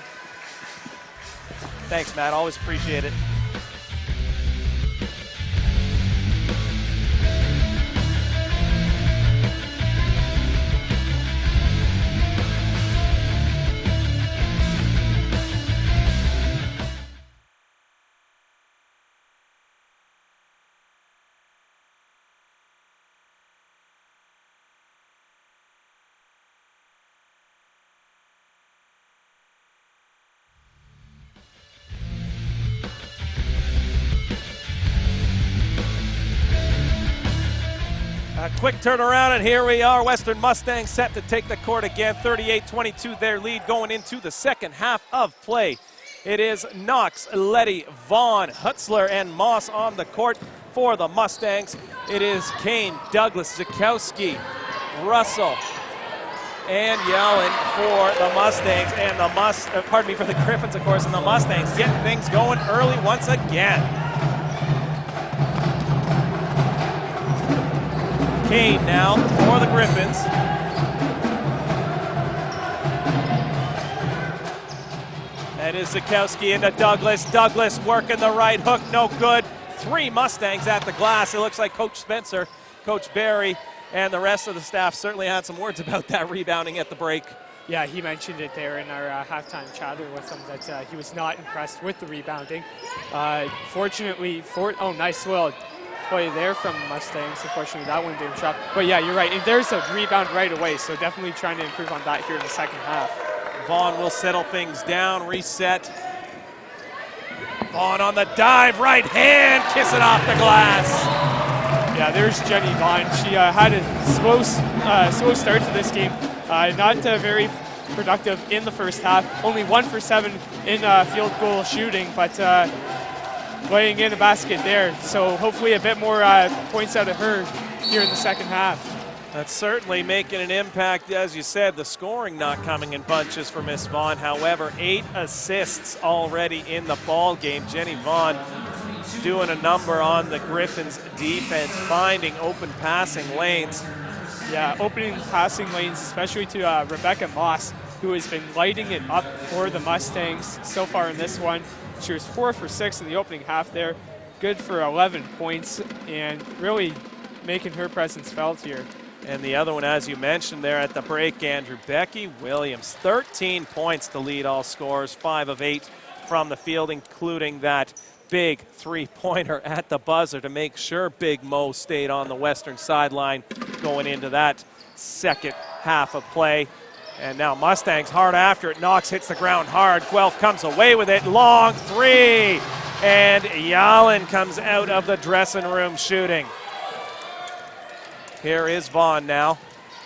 Speaker 1: Thanks, Matt. Always appreciate it. A quick turnaround, and here we are. Western Mustangs set to take the court again. 38-22 their lead going into the second half of play. It is Knox, Letty, Vaughn, Hutzler, and Moss on the court for the Mustangs. It is Kane, Douglas, Zakowski, Russell, and Yellen for the Mustangs. And for the Griffins, of course, and the Mustangs getting things going early once again. Kane now for the Griffins. That is Zakowski into Douglas. Douglas working the right hook, no good. 3 Mustangs at the glass. It looks like Coach Spencer, Coach Barry, and the rest of the staff certainly had some words about that rebounding at the break.
Speaker 2: Yeah, he mentioned it there in our halftime chatter with him that he was not impressed with the rebounding. Fortunately, nice little play there from Mustangs. Unfortunately, that one didn't drop. But yeah, you're right. And there's a rebound right away, so definitely trying to improve on that here in the second half.
Speaker 1: Vaughn will settle things down, reset. Vaughn on the dive, right hand, kiss it off the glass.
Speaker 2: Yeah, there's Jenny Vaughn. She had a slow start to this game. Not very productive in the first half. Only 1 for 7 in field goal shooting, but laying in a basket there. So hopefully a bit more points out of her here in the second half.
Speaker 1: That's certainly making an impact. As you said, the scoring not coming in bunches for Miss Vaughn. However, 8 assists already in the ball game. Jenny Vaughn doing a number on the Griffins defense, finding open passing lanes.
Speaker 2: Yeah, opening passing lanes, especially to Rebecca Moss, who has been lighting it up for the Mustangs so far in this one. She was 4 for 6 in the opening half there. Good for 11 points and really making her presence felt here.
Speaker 1: And the other one, as you mentioned there at the break, Andrew, Becky Williams, 13 points to lead all scorers, 5 of 8 from the field, including that big 3-pointer at the buzzer to make sure Big Mo stayed on the western sideline going into that second half of play. And now Mustangs hard after it. Knox hits the ground hard. Guelph comes away with it. Long 3. And Yalin comes out of the dressing room shooting. Here is Vaughn now,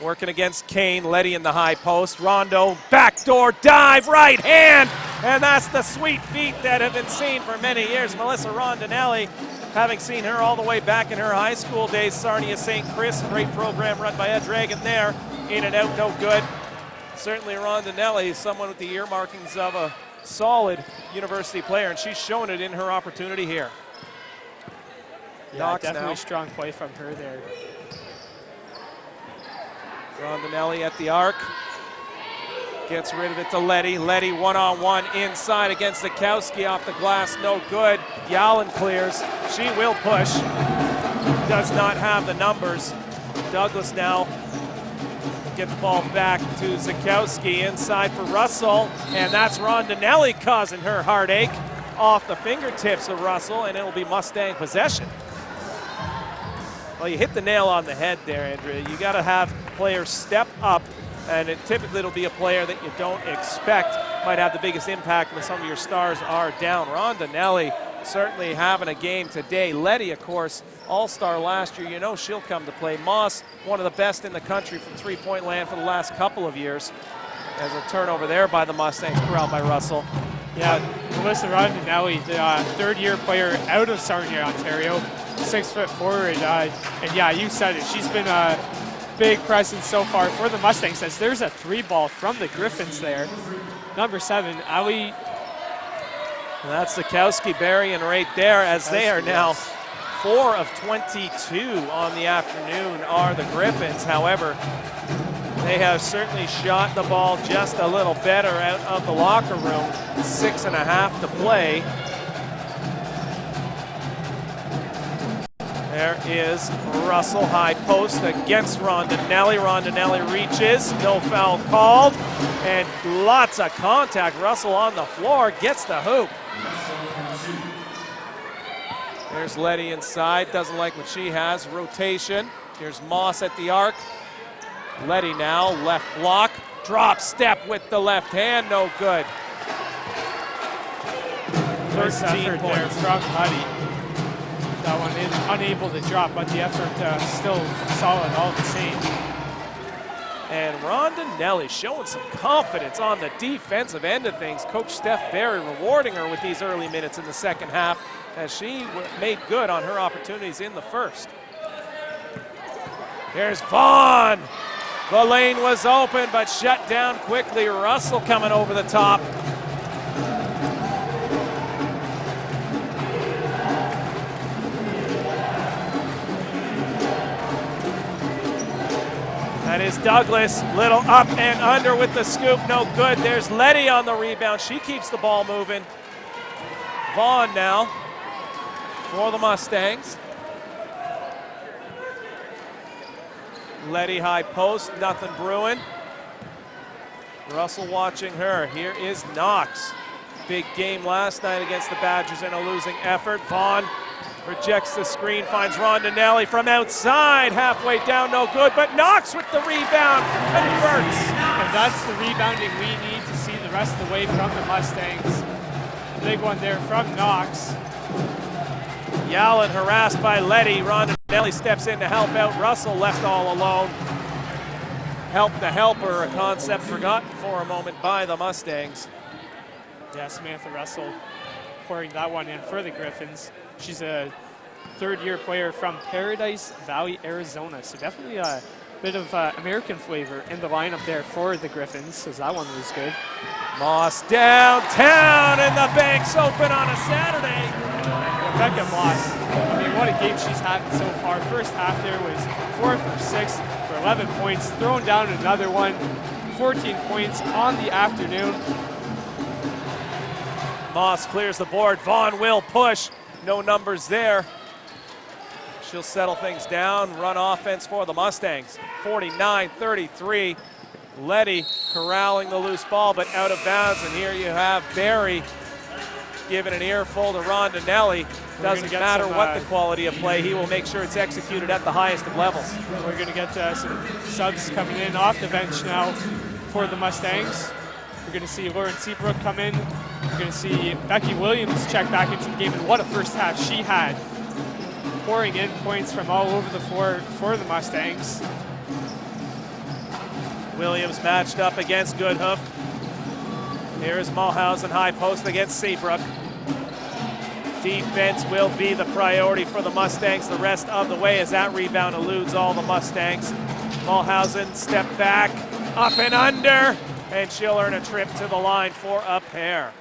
Speaker 1: working against Kane. Letty in the high post. Rondo, backdoor dive, right hand. And that's the sweet feet that have been seen for many years. Melissa Rondinelli, having seen her all the way back in her high school days. Sarnia St. Chris, great program run by Ed Dragon there. In and out, no good. Certainly Rondinelli is someone with the earmarkings of a solid university player, and she's shown it in her opportunity here.
Speaker 2: Yeah,
Speaker 1: Knox
Speaker 2: definitely
Speaker 1: now.
Speaker 2: Strong play from her there.
Speaker 1: Rondinelli at the arc. Gets rid of it to Letty. Letty one-on-one inside against Zakowski off the glass. No good. Yalin clears. She will push. Does not have the numbers. Douglas now get the ball back to Zakowski inside for Russell. And that's Rondinelli causing her heartache off the fingertips of Russell, and it will be Mustang possession. Well, you hit the nail on the head there, Andrea. You got to have players step up, and typically it'll be a player that you don't expect might have the biggest impact when some of your stars are down. Rondinelli certainly having a game today. Letty, of course, all-star last year. You know she'll come to play. Moss, one of the best in the country from three-point land for the last couple of years. As a turnover there by the Mustangs, corralled by Russell.
Speaker 2: Yeah, Melissa Rondinelli, the third-year player out of Sarnia, Ontario, 6 foot forward. And yeah, you said it. She's been a big presence so far for the Mustangs. As there's a 3-ball from the Griffins there. Number 7, Ali.
Speaker 1: And that's Zakowski burying right there, as they are now 4 of 22 on the afternoon are the Griffins. However, they have certainly shot the ball just a little better out of the locker room. 6.5 to play. There is Russell, high post against Rondinelli. Rondinelli reaches, no foul called, and lots of contact. Russell on the floor, gets the hoop. There's Letty inside, doesn't like what she has. Rotation, here's Moss at the arc. Letty now, left block, drop step with the left hand, no good.
Speaker 2: Nice
Speaker 1: 13
Speaker 2: effort
Speaker 1: points
Speaker 2: there from Huddy. That one unable to drop, but the effort still solid all the same.
Speaker 1: And Rondinelli showing some confidence on the defensive end of things. Coach Steph Barry rewarding her with these early minutes in the second half as she made good on her opportunities in the first. Here's Vaughn. The lane was open, but shut down quickly. Russell coming over the top. That is Douglas, little up and under with the scoop, no good. There's Letty on the rebound. She keeps the ball moving. Vaughn now for the Mustangs. Letty high post, nothing brewing. Russell watching her. Here is Knox. Big game last night against the Badgers in a losing effort. Vaughn rejects the screen, finds Rondinelli from outside, halfway down, no good, but Knox with the rebound, converts.
Speaker 2: And that's the rebounding we need to see the rest of the way from the Mustangs. Big one there from Knox.
Speaker 1: Yallen harassed by Letty. Rondinelli steps in to help out. Russell left all alone. Help the helper, a concept forgotten for a moment by the Mustangs.
Speaker 2: Yeah, Samantha Russell pouring that one in for the Griffins. She's a third-year player from Paradise Valley, Arizona. So definitely a bit of American flavor in the lineup there for the Griffins, as that one was good.
Speaker 1: Moss downtown, and the bank's open on a Saturday.
Speaker 2: Rebecca Moss, I mean, what a game she's having so far. First half there was 4 for 6 for 11 points, throwing down another one, 14 points on the afternoon.
Speaker 1: Moss clears the board. Vaughn will push. No numbers there. She'll settle things down. Run offense for the Mustangs. 49-33. Letty corralling the loose ball, but out of bounds. And here you have Barry giving an earful to Rondinelli. Doesn't matter what the quality of play. He will make sure it's executed at the highest of levels.
Speaker 2: We're going to get some subs coming in off the bench now for the Mustangs. We're going to see Lauren Seabrook come in. We're going to see Becky Williams check back into the game, and what a first half she had. Pouring in points from all over the floor for the Mustangs.
Speaker 1: Williams matched up against Goodhoof. Here's Mulhausen high post against Seabrook. Defense will be the priority for the Mustangs the rest of the way as that rebound eludes all the Mustangs. Mulhausen step back, up and under, and she'll earn a trip to the line for a pair.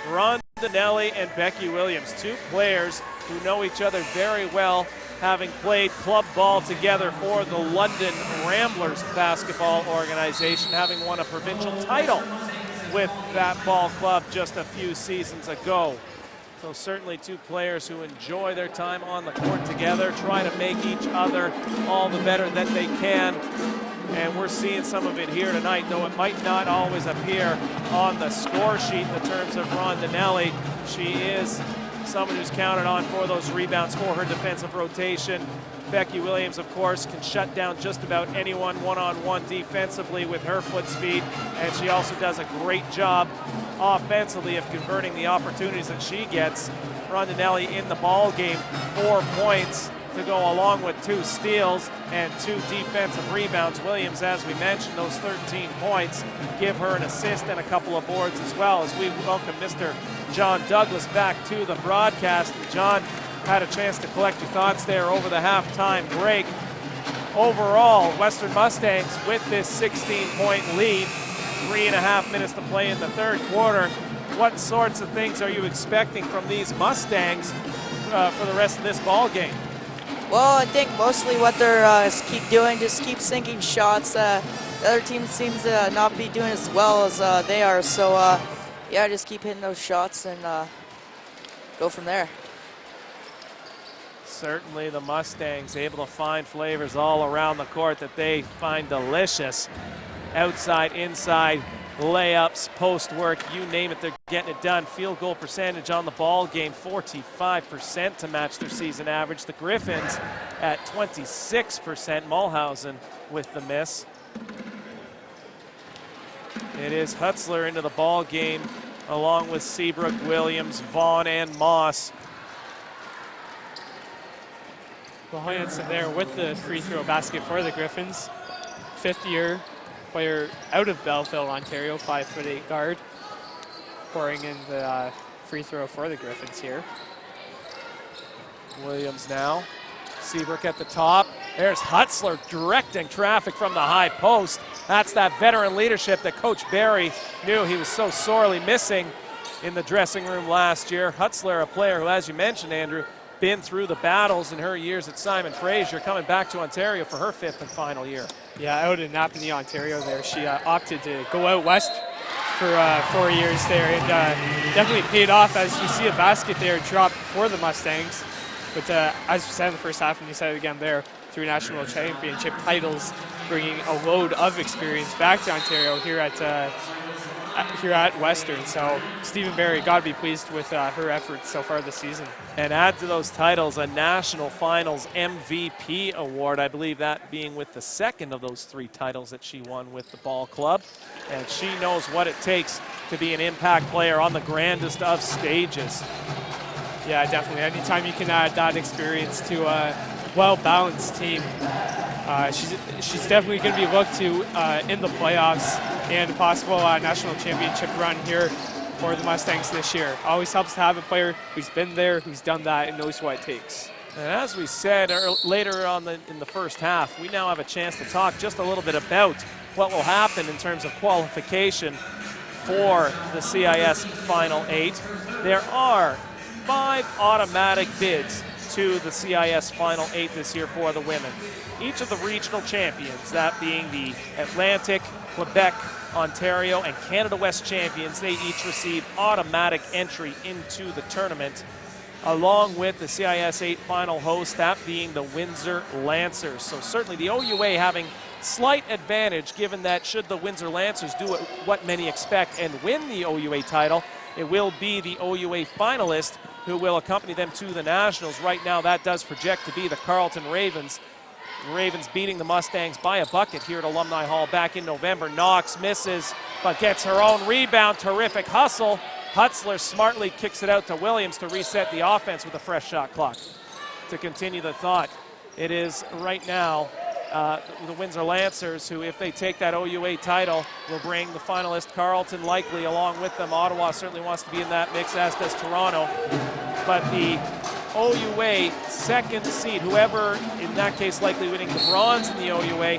Speaker 1: Rondinelli and Becky Williams, two players who know each other very well, having played club ball together for the London Ramblers basketball organization, having won a provincial title with that ball club just a few seasons ago. So certainly two players who enjoy their time on the court together, try to make each other all the better that they can. And we're seeing some of it here tonight, though it might not always appear on the score sheet in the terms of Rondinelli. She is someone who's counted on for those rebounds for her defensive rotation. Becky Williams, of course, can shut down just about anyone one-on-one defensively with her foot speed, and she also does a great job offensively of converting the opportunities that she gets. Rondinelli in the ball game, 4 points to go along with 2 steals and 2 defensive rebounds. Williams, as we mentioned, those 13 points give her an assist and a couple of boards as well, as we welcome Mr. John Douglas back to the broadcast. John, had a chance to collect your thoughts there over the halftime break. Overall, Western Mustangs with this 16-point lead, 3.5 minutes to play in the third quarter. What sorts of things are you expecting from these Mustangs for the rest of this ball game?
Speaker 3: Well, I think mostly what they're keep doing, just keep sinking shots. The other team seems to not be doing as well as they are. So, yeah, just keep hitting those shots and go from there.
Speaker 1: Certainly the Mustangs able to find flavors all around the court that they find delicious. Outside, inside, layups, post work, you name it, they're getting it done. Field goal percentage on the ball game, 45% to match their season average. The Griffins at 26%. Mulhausen with the miss. It is Hutzler into the ball game along with Seabrook, Williams, Vaughn, and Moss.
Speaker 2: Johansson there with the free throw basket for the Griffins. 5th-year player out of Belleville, Ontario, 5'8" guard, pouring in the free throw for the Griffins here.
Speaker 1: Williams now. Seabrook at the top. There's Hutzler directing traffic from the high post. That's that veteran leadership that Coach Barry knew he was so sorely missing in the dressing room last year. Hutzler, a player who, as you mentioned, Andrew, been through the battles in her years at Simon Fraser, coming back to Ontario for her 5th and final year.
Speaker 2: Yeah, out in Napanee, Ontario there. She opted to go out west for 4 years there, and definitely paid off as you see a basket there drop for the Mustangs. But as you said in the first half, and you said it again there, 3 national championship titles, bringing a load of experience back to Ontario here at Western. So Stephen Barry got to be pleased with her efforts so far this season.
Speaker 1: And add to those titles a National Finals MVP award, I believe that being with the second of those 3 titles that she won with the ball club. And she knows what it takes to be an impact player on the grandest of stages.
Speaker 2: Yeah, definitely. Anytime you can add that experience to a well-balanced team, she's definitely going to be looked to in the playoffs and a possible national championship run here for the Mustangs this year. Always helps to have a player who's been there, who's done that, and knows what it takes.
Speaker 1: And as we said later on in the first half, we now have a chance to talk just a little bit about what will happen in terms of qualification for the CIS Final 8. There are 5 automatic bids to the CIS Final 8 this year for the women. Each of the regional champions, that being the Atlantic, Quebec, Ontario, and Canada West champions, they each receive automatic entry into the tournament, along with the CIS 8 final host, that being the Windsor Lancers. So certainly the OUA having slight advantage, given that should the Windsor Lancers do what many expect and win the OUA title, it will be the OUA finalist who will accompany them to the Nationals. Right now, that does project to be the Carleton Ravens. The Ravens beating the Mustangs by a bucket here at Alumni Hall back in November. Knox misses, but gets her own rebound. Terrific hustle. Hutzler smartly kicks it out to Williams to reset the offense with a fresh shot clock. To continue the thought, it is right now the Windsor Lancers who, if they take that OUA title, will bring the finalist Carleton likely along with them. Ottawa certainly wants to be in that mix, as does Toronto. But the OUA second seed, whoever in that case likely winning the bronze in the OUA,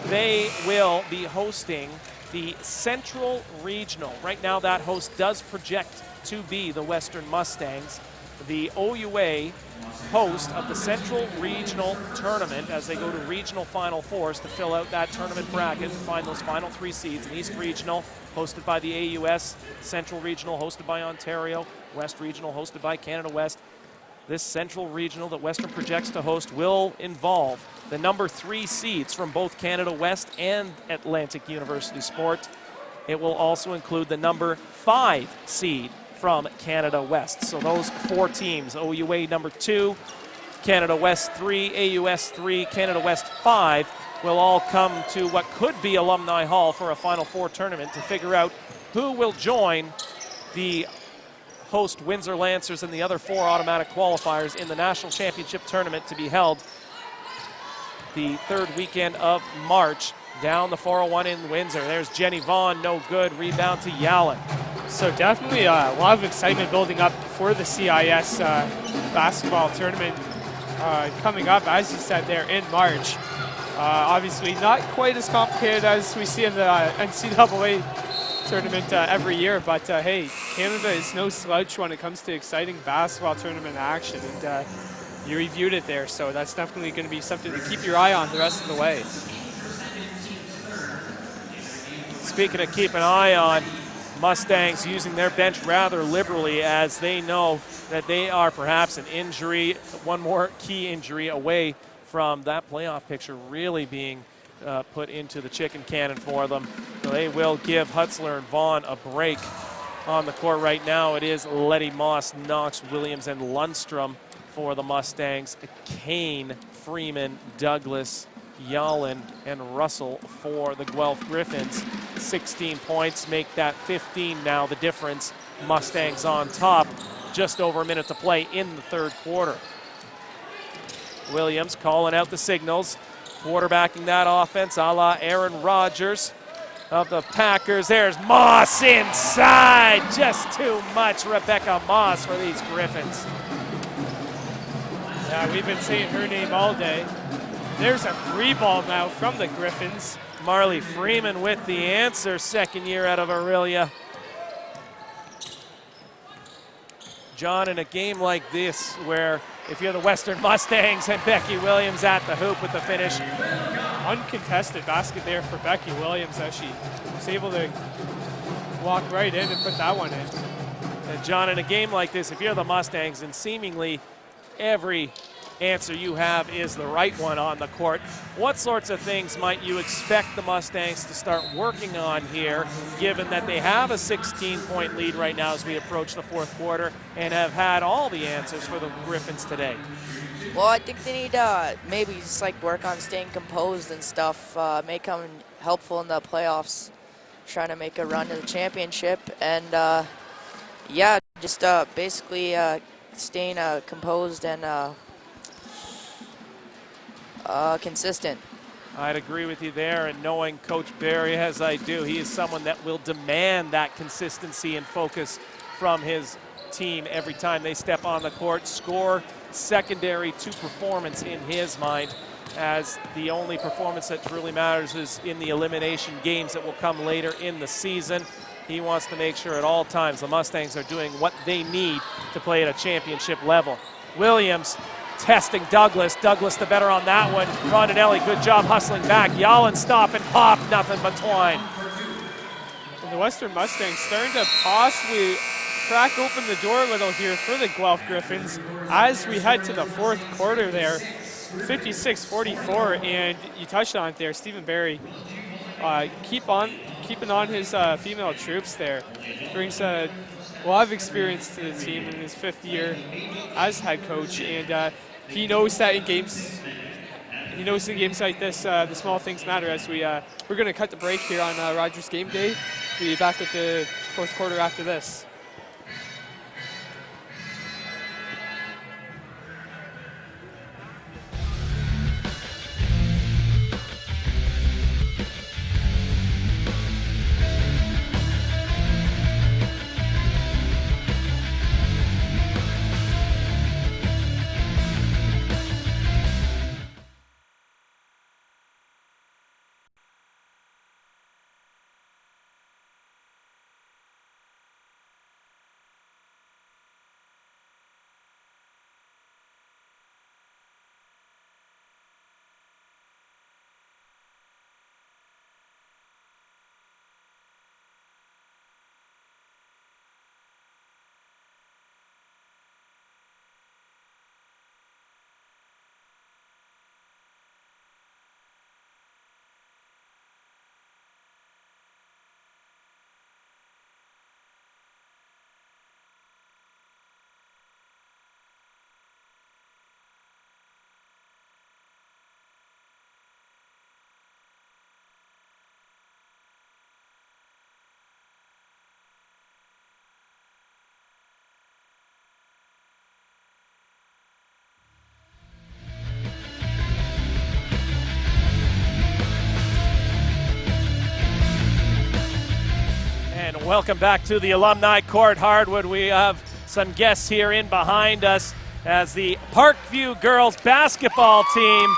Speaker 1: they will be hosting the Central Regional. Right now that host does project to be the Western Mustangs. The OUA host of the Central Regional Tournament as they go to Regional Final Fours to fill out that tournament bracket and find those final 3 seeds. In East Regional, hosted by the AUS, Central Regional, hosted by Ontario, West Regional, hosted by Canada West. This Central Regional that Western projects to host will involve the number 3 seeds from both Canada West and Atlantic University Sport. It will also include the number 5 seed from Canada West. So those 4 teams, OUA number 2, Canada West 3, AUS 3, Canada West 5, will all come to what could be Alumni Hall for a Final Four tournament to figure out who will join the host Windsor Lancers and the other 4 automatic qualifiers in the National Championship Tournament to be held the 3rd weekend of March down the 401 in Windsor. There's Jenny Vaughn, no good, rebound to Yallen.
Speaker 2: So definitely a lot of excitement building up for the CIS basketball tournament coming up, as you said there, in March. Obviously not quite as complicated as we see in the NCAA tournament every year, but hey, Canada is no slouch when it comes to exciting basketball tournament action, and you reviewed it there, so that's definitely going to be something to keep your eye on the rest of the way.
Speaker 1: Speaking of keep an eye on, Mustangs using their bench rather liberally as they know that they are perhaps an injury, one more key injury away from that playoff picture really being put into the chicken cannon for them. So they will give Hutzler and Vaughn a break on the court right now. It is Letty, Moss, Knox, Williams, and Lundstrom for the Mustangs. Kane, Freeman, Douglas, Yallen, and Russell for the Guelph Griffins. 16 points make that 15 now the difference. Mustangs on top. Just over a minute to play in the 3rd quarter. Williams calling out the signals. Quarterbacking that offense a la Aaron Rodgers of the Packers. There's Moss inside. Just too much Rebecca Moss for these Griffins.
Speaker 2: Yeah, we've been saying her name all day. There's a free ball now from the Griffins.
Speaker 1: Marley Freeman with the answer, 2nd year out of Aurelia. John, in a game like this, where if you're the Western Mustangs and Becky Williams at the hoop with the finish.
Speaker 2: Uncontested basket there for Becky Williams as she was able to walk right in and put that one in.
Speaker 1: And John, in a game like this, if you're the Mustangs and seemingly every answer you have is the right one on the court, what sorts of things might you expect the Mustangs to start working on here, given that they have a 16-point lead right now as we approach the 4th quarter and have had all the answers for the Griffins today?
Speaker 3: Well, I think they need maybe just like work on staying composed and stuff. May come helpful in the playoffs, trying to make a run to the championship. And yeah, just basically staying composed and consistent.
Speaker 1: I'd agree with you there, and knowing Coach Barry as I do, he is someone that will demand that consistency and focus from his team every time they step on the court. Score secondary to performance in his mind, as the only performance that really matters is in the elimination games that will come later in the season. He wants to make sure at all times the Mustangs are doing what they need to play at a championship level. Williams testing Douglas. Douglas the better on that one. Rondinelli, good job hustling back. Yallen stop and pop, nothing but twine.
Speaker 2: And the Western Mustangs starting to possibly crack open the door a little here for the Guelph Griffins as we head to the 4th quarter there. 56-44, and you touched on it there, Stephen Barry keeping on his female troops there. Brings a lot of experience to the team in his 5th year as head coach, and he knows that in games like this, the small things matter. As we're going to cut the break here on Rogers Game Day. We'll be back with the 4th quarter after this.
Speaker 1: Welcome back to the Alumni Court, Hardwood. We have some guests here in behind us as the Parkview girls basketball team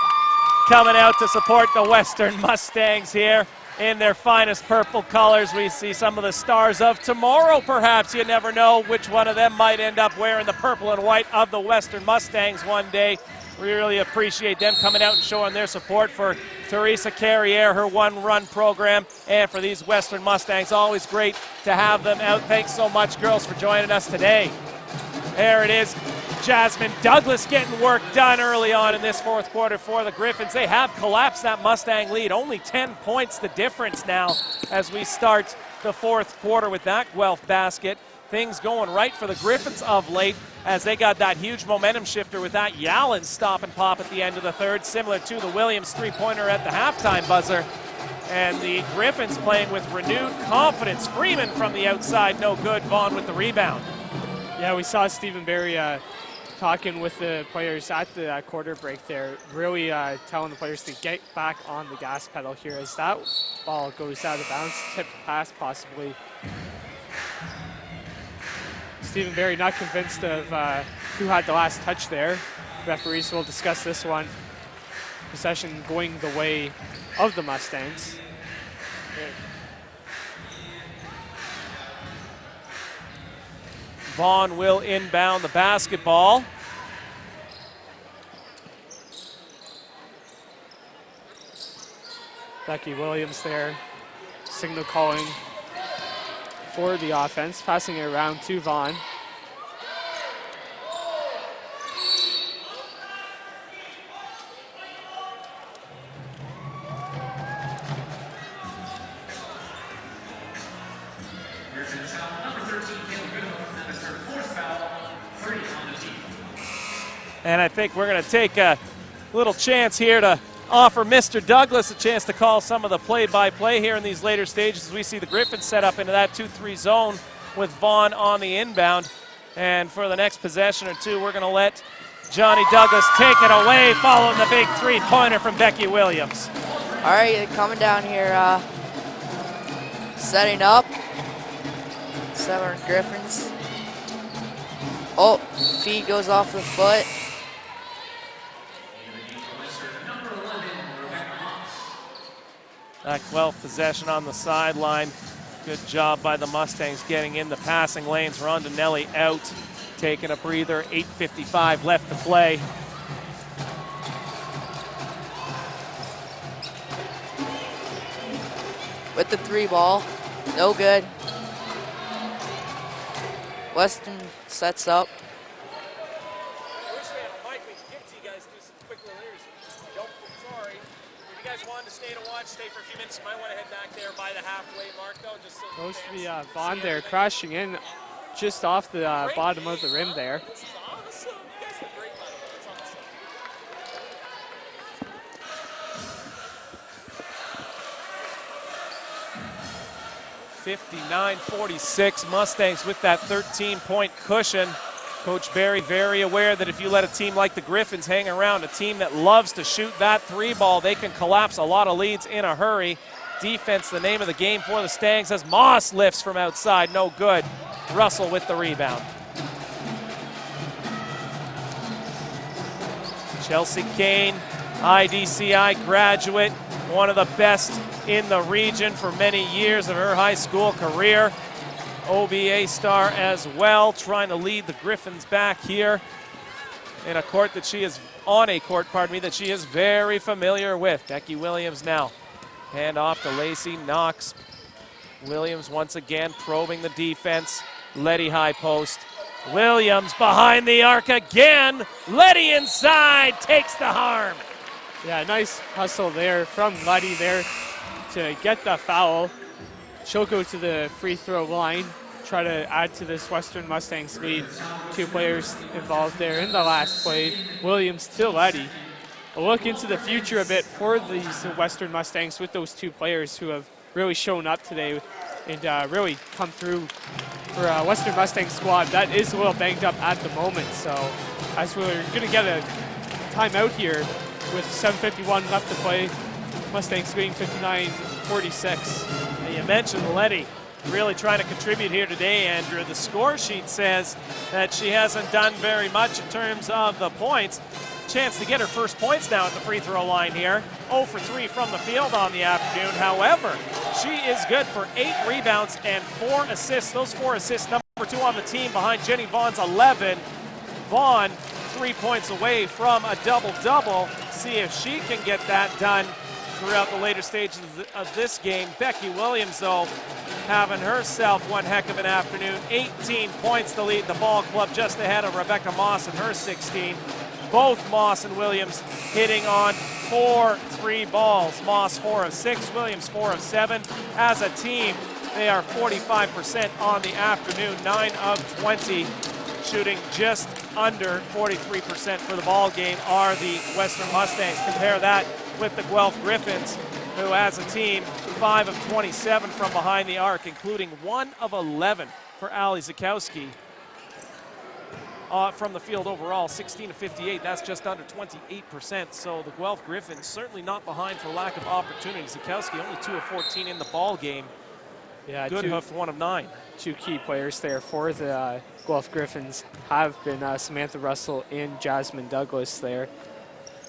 Speaker 1: coming out to support the Western Mustangs here in their finest purple colors. We see some of the stars of tomorrow, perhaps. You never know which one of them might end up wearing the purple and white of the Western Mustangs one day. We really appreciate them coming out and showing their support for Teresa Carriere, her one-run program, and for these Western Mustangs. Always great to have them out. Thanks so much, girls, for joining us today. There it is. Jasmine Douglas getting work done early on in this fourth quarter for the Griffins. They have collapsed that Mustang lead. Only 10 points the difference now as we start the fourth quarter with that Guelph basket. Things going right for the Griffins of late as they got that huge momentum shifter with that Yallen stop and pop at the end of the third, similar to the Williams three-pointer at the halftime buzzer. And the Griffins playing with renewed confidence. Freeman from the outside, no good. Vaughn with the rebound.
Speaker 2: Yeah, we saw Stephen Barry talking with the players at the quarter break there, really telling the players to get back on the gas pedal here as that ball goes out of bounds, tipped pass possibly. Stephen Barry not convinced of who had the last touch there. Referees will discuss this one. Possession going the way of the Mustangs.
Speaker 1: Vaughn will inbound the basketball.
Speaker 2: Becky Williams there, signal calling for the offense, passing it around to Vaughn.
Speaker 1: And I think we're going to take a little chance here to offer Mr. Douglas a chance to call some of the play-by-play here in these later stages as we see the Griffins set up into that 2-3 zone with Vaughn on the inbound. And for the next possession or two, we're going to let Johnny Douglas take it away following the big three-pointer from Becky Williams.
Speaker 3: All right, coming down here, setting up. Seven Griffins. Oh, feed goes off the foot.
Speaker 1: That Guelph possession on the sideline. Good job by the Mustangs getting in the passing lanes. Rondinelli out, taking a breather. 8:55 left to play.
Speaker 3: With the three ball, no good. Weston sets up.
Speaker 1: I wish we had a mic we could give to you guys, do some quick relievers. Sorry. If you guys wanted to stay to watch, stay for a few minutes. You might want to head back there by the halfway mark, though. Just so
Speaker 2: Supposed to be Vaughn there crashing in just off the bottom of the rim there.
Speaker 1: This is awesome. You guys look great, by the way. That's awesome. 59-46, Mustangs with that 13-point cushion. Coach Barry very aware that if you let a team like the Griffins hang around, a team that loves to shoot that three ball, they can collapse a lot of leads in a hurry. Defense, the name of the game for the Stangs, as Moss lifts from outside, no good. Russell with the rebound. Chelsea Kane, IDCI graduate, one of the best in the region for many years of her high school career. OBA star as well, trying to lead the Griffins back here in a court that she is, on a court, pardon me, that she is very familiar with. Becky Williams now. Hand off to Lacey Knox. Williams once again probing the defense. Letty high post. Williams behind the arc again. Letty inside, takes the harm.
Speaker 2: Yeah, nice hustle there from Letty there to get the foul. She'll go to the free throw line, try to add to this Western Mustangs lead. Two players involved there in the last play. Williams to Letty. A look into the future a bit for these Western Mustangs with those two players who have really shown up today and really come through for a Western Mustang squad that is a little banged up at the moment. So as we're going to get a timeout here with 7:51 left to play, Mustangs leading 59-46.
Speaker 1: You mentioned Letty. really trying to contribute here today, Andrew. The score sheet says that she hasn't done very much in terms of the points. Chance to get her first points now at the free throw line here. 0 for 3 from the field on the afternoon. However, she is good for 8 rebounds and 4 assists. Those 4 assists, number 2 on the team behind Jenny Vaughn's 11. Vaughn 3 points away from a double-double. See if she can get that done throughout the later stages of this game. Becky Williams, though, having herself one heck of an afternoon. 18 points to lead the ball club, just ahead of Rebecca Moss and her 16. Both Moss and Williams hitting on 4 3 balls. Moss 4 of 6, Williams 4 of 7. As a team, they are 45% on the afternoon, 9 of 20. Shooting just under 43% for the ball game are the Western Mustangs. Compare that with the Guelph Griffins, who as a team, 5 of 27 from behind the arc, including 1 of 11 for Ali Zakowski. From the field overall, 16 of 58, that's just under 28%. So the Guelph Griffins certainly not behind for lack of opportunities. Zakowski only 2 of 14 in the ball game.
Speaker 2: Yeah,
Speaker 1: Goodhoof 1 of 9.
Speaker 2: 2 key players there for the Guelph Griffins have been Samantha Russell and Jasmine Douglas there.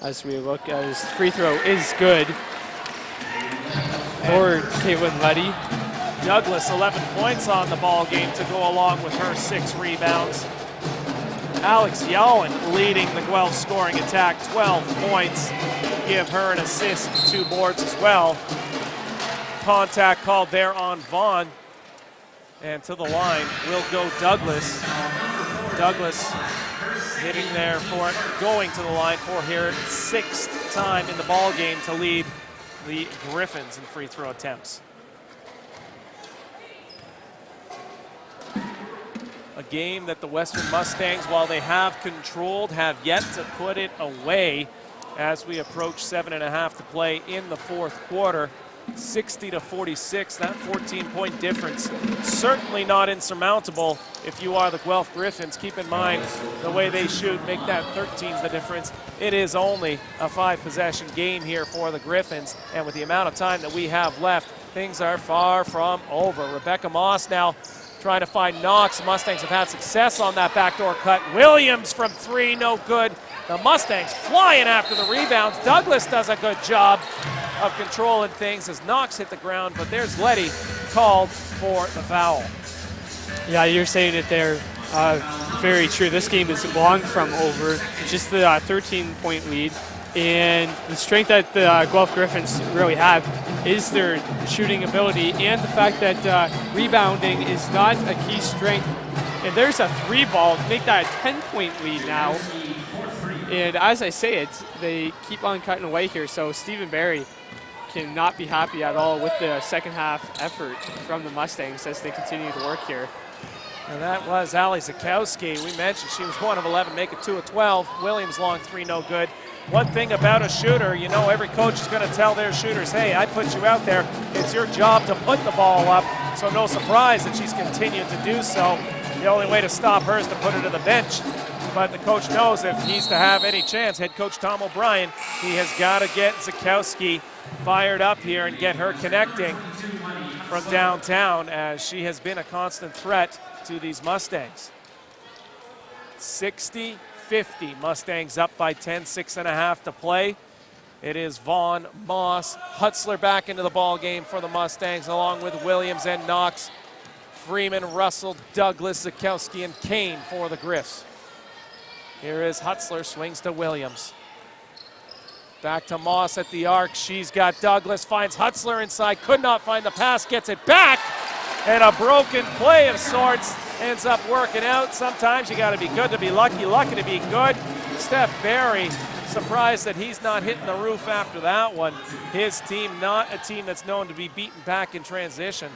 Speaker 2: As we look, as free throw is good for Caitlin Letty.
Speaker 1: Douglas 11 points on the ball game to go along with her 6 rebounds. Alex Yowen leading the Guelph scoring attack, 12 points. Give her an assist, 2 boards as well. Contact called there on Vaughn. And to the line will go Douglas. Douglas hitting there for it, going to the line for her 6th time in the ball game to lead the Griffins in free throw attempts. A game that the Western Mustangs, while they have controlled, have yet to put it away as we approach 7.5 to play in the 4th quarter. 60 to 46, that 14-point difference. Certainly not insurmountable if you are the Guelph Griffins. Keep in mind the way they shoot, make that 13 the difference. It is only a 5-possession game here for the Griffins, and with the amount of time that we have left, things are far from over. Rebecca Moss now trying to find Knox. Mustangs have had success on that backdoor cut. Williams from 3, no good. The Mustangs flying after the rebounds. Douglas does a good job of controlling things as Knox hit the ground, but there's Letty called for the foul.
Speaker 2: Yeah, you're saying it there. Very true. This game is long from over. Just the 13-point lead. And the strength that the Guelph Griffins really have is their shooting ability and the fact that rebounding is not a key strength. And there's a 3-ball to make that a 10-point lead now. And as I say it, they keep on cutting away here. So Stephen Barry cannot be happy at all with the second half effort from the Mustangs as they continue to work here.
Speaker 1: And that was Ali Zakowski. We mentioned she was 1 of 11, making 2 of 12. Williams long 3, no good. One thing about a shooter, you know, every coach is going to tell their shooters, hey, I put you out there. It's your job to put the ball up. So no surprise that she's continued to do so. The only way to stop her is to put her to the bench. But the coach knows if he's to have any chance, head coach Tom O'Brien, he has got to get Zakowski fired up here and get her connecting from downtown, as she has been a constant threat to these Mustangs. 60-50, Mustangs up by 10, 6.5 to play. It is Vaughn, Moss, Hutzler back into the ball game for the Mustangs, along with Williams and Knox, Freeman, Russell, Douglas, Zakowski, and Kane for the Griffs. Here is Hutzler, swings to Williams. Back to Moss at the arc. She's got Douglas, finds Hutzler inside, could not find the pass, gets it back, and a broken play of sorts ends up working out. Sometimes you got to be good to be lucky, lucky to be good. Steph Barry, surprised that he's not hitting the roof after that one. His team, not a team that's known to be beaten back in transition,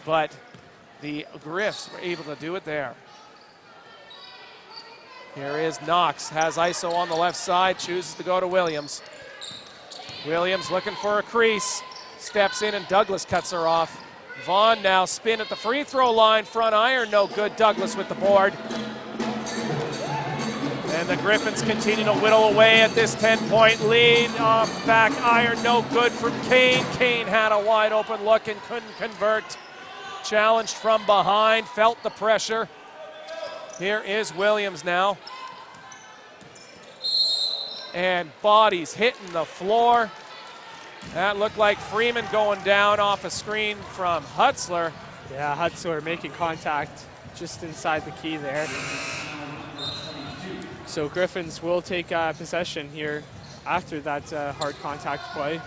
Speaker 1: but the Griffs were able to do it there. Here is Knox, has ISO on the left side, chooses to go to Williams. Williams looking for a crease, steps in and Douglas cuts her off. Vaughn now spin at the free throw line, front iron, no good. Douglas with the board. And the Griffins continue to whittle away at this 10-point lead. Off back iron, no good from Kane. Kane had a wide open look and couldn't convert. challenged from behind, felt the pressure. Here is Williams now. And bodies hitting the floor. That looked like Freeman going down off a screen from Hutzler.
Speaker 2: Yeah, Hutzler making contact just inside the key there. So Griffins will take possession here after that hard contact play.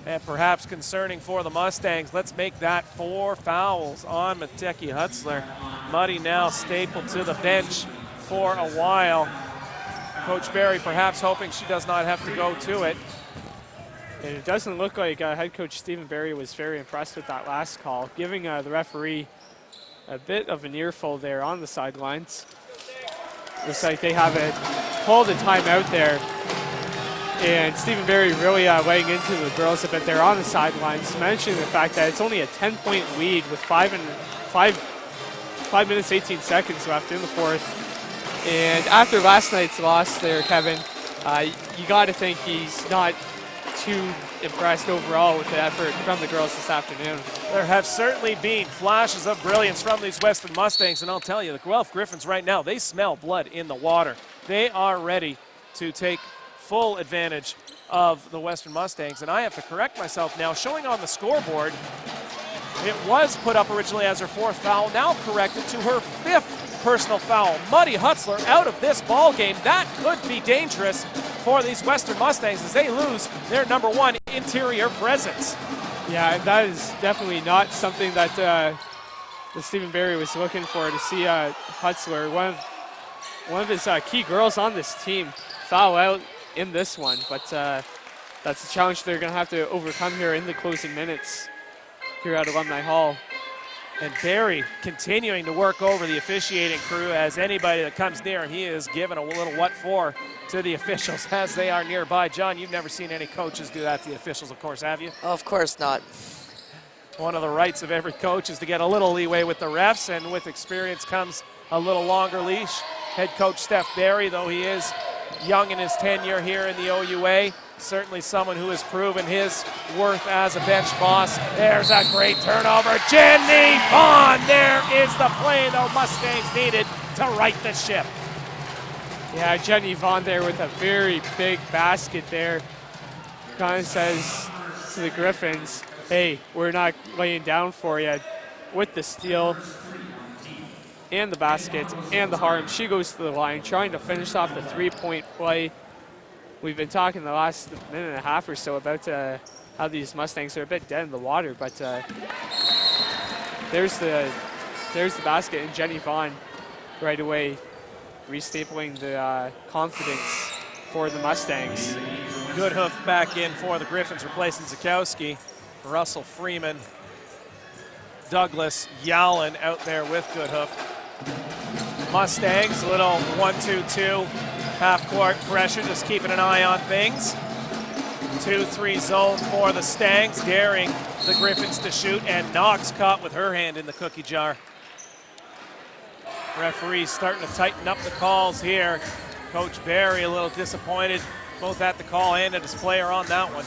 Speaker 1: And perhaps concerning for the Mustangs. Let's make that 4 fouls on Mateki Hutzler. Muddy now stapled to the bench for a while. Coach Barry perhaps hoping she does not have to go to it.
Speaker 2: And it doesn't look like head coach Stephen Barry was very impressed with that last call, giving the referee a bit of an earful there on the sidelines. Looks like they have called a timeout there. And Stephen Barry really weighing into the girls a bit there on the sidelines, mentioning the fact that it's only a 10-point lead with 5 minutes, 18 seconds left in the fourth. And after last night's loss there, Kevin, you got to think he's not too impressed overall with the effort from the girls this afternoon.
Speaker 1: There have certainly been flashes of brilliance from these Western Mustangs, and I'll tell you, the Guelph Griffins right now, they smell blood in the water. They are ready to take full advantage of the Western Mustangs, and I have to correct myself now. Showing on the scoreboard, it was put up originally as her 4th foul, now corrected to her 5th personal foul. Muddy Hutzler out of this ball game. That could be dangerous for these Western Mustangs as they lose their number 1 interior presence.
Speaker 2: Yeah, and that is definitely not something that that Stephen Barry was looking for, to see Hutzler, one of his key girls on this team, foul out in this one. But that's a challenge they're going to have to overcome here in the closing minutes here at Alumni Hall.
Speaker 1: And Barry continuing to work over the officiating crew, as anybody that comes near him, he is giving a little what for to the officials as they are nearby. John, you've never seen any coaches do that to the officials, of course, have you?
Speaker 3: Of course not.
Speaker 1: One of the rights of every coach is to get a little leeway with the refs, and with experience comes a little longer leash. Head coach Steph Barry, though he is young in his tenure here in the OUA, certainly someone who has proven his worth as a bench boss. There's a great turnover. Jenny Vaughn, there is the play the Mustangs needed to right the ship.
Speaker 2: Yeah, Jenny Vaughn there with a very big basket there. Kind of says to the Griffins, hey, we're not laying down for you, with the steal and the basket and the harm. She goes to the line trying to finish off the 3-point play. We've been talking the last minute and a half or so about how these Mustangs are a bit dead in the water, but there's the basket, and Jenny Vaughn right away restapling the confidence for the Mustangs.
Speaker 1: Goodhoof back in for the Griffins, replacing Zakowski. Russell Freeman, Douglas Yallen out there with Goodhoof. Mustangs, a little 1-2-2, half-court pressure, just keeping an eye on things. 2-3 zone for the Stangs, daring the Griffins to shoot, and Knox caught with her hand in the cookie jar. Referees starting to tighten up the calls here. Coach Barry a little disappointed, both at the call and at his player on that one.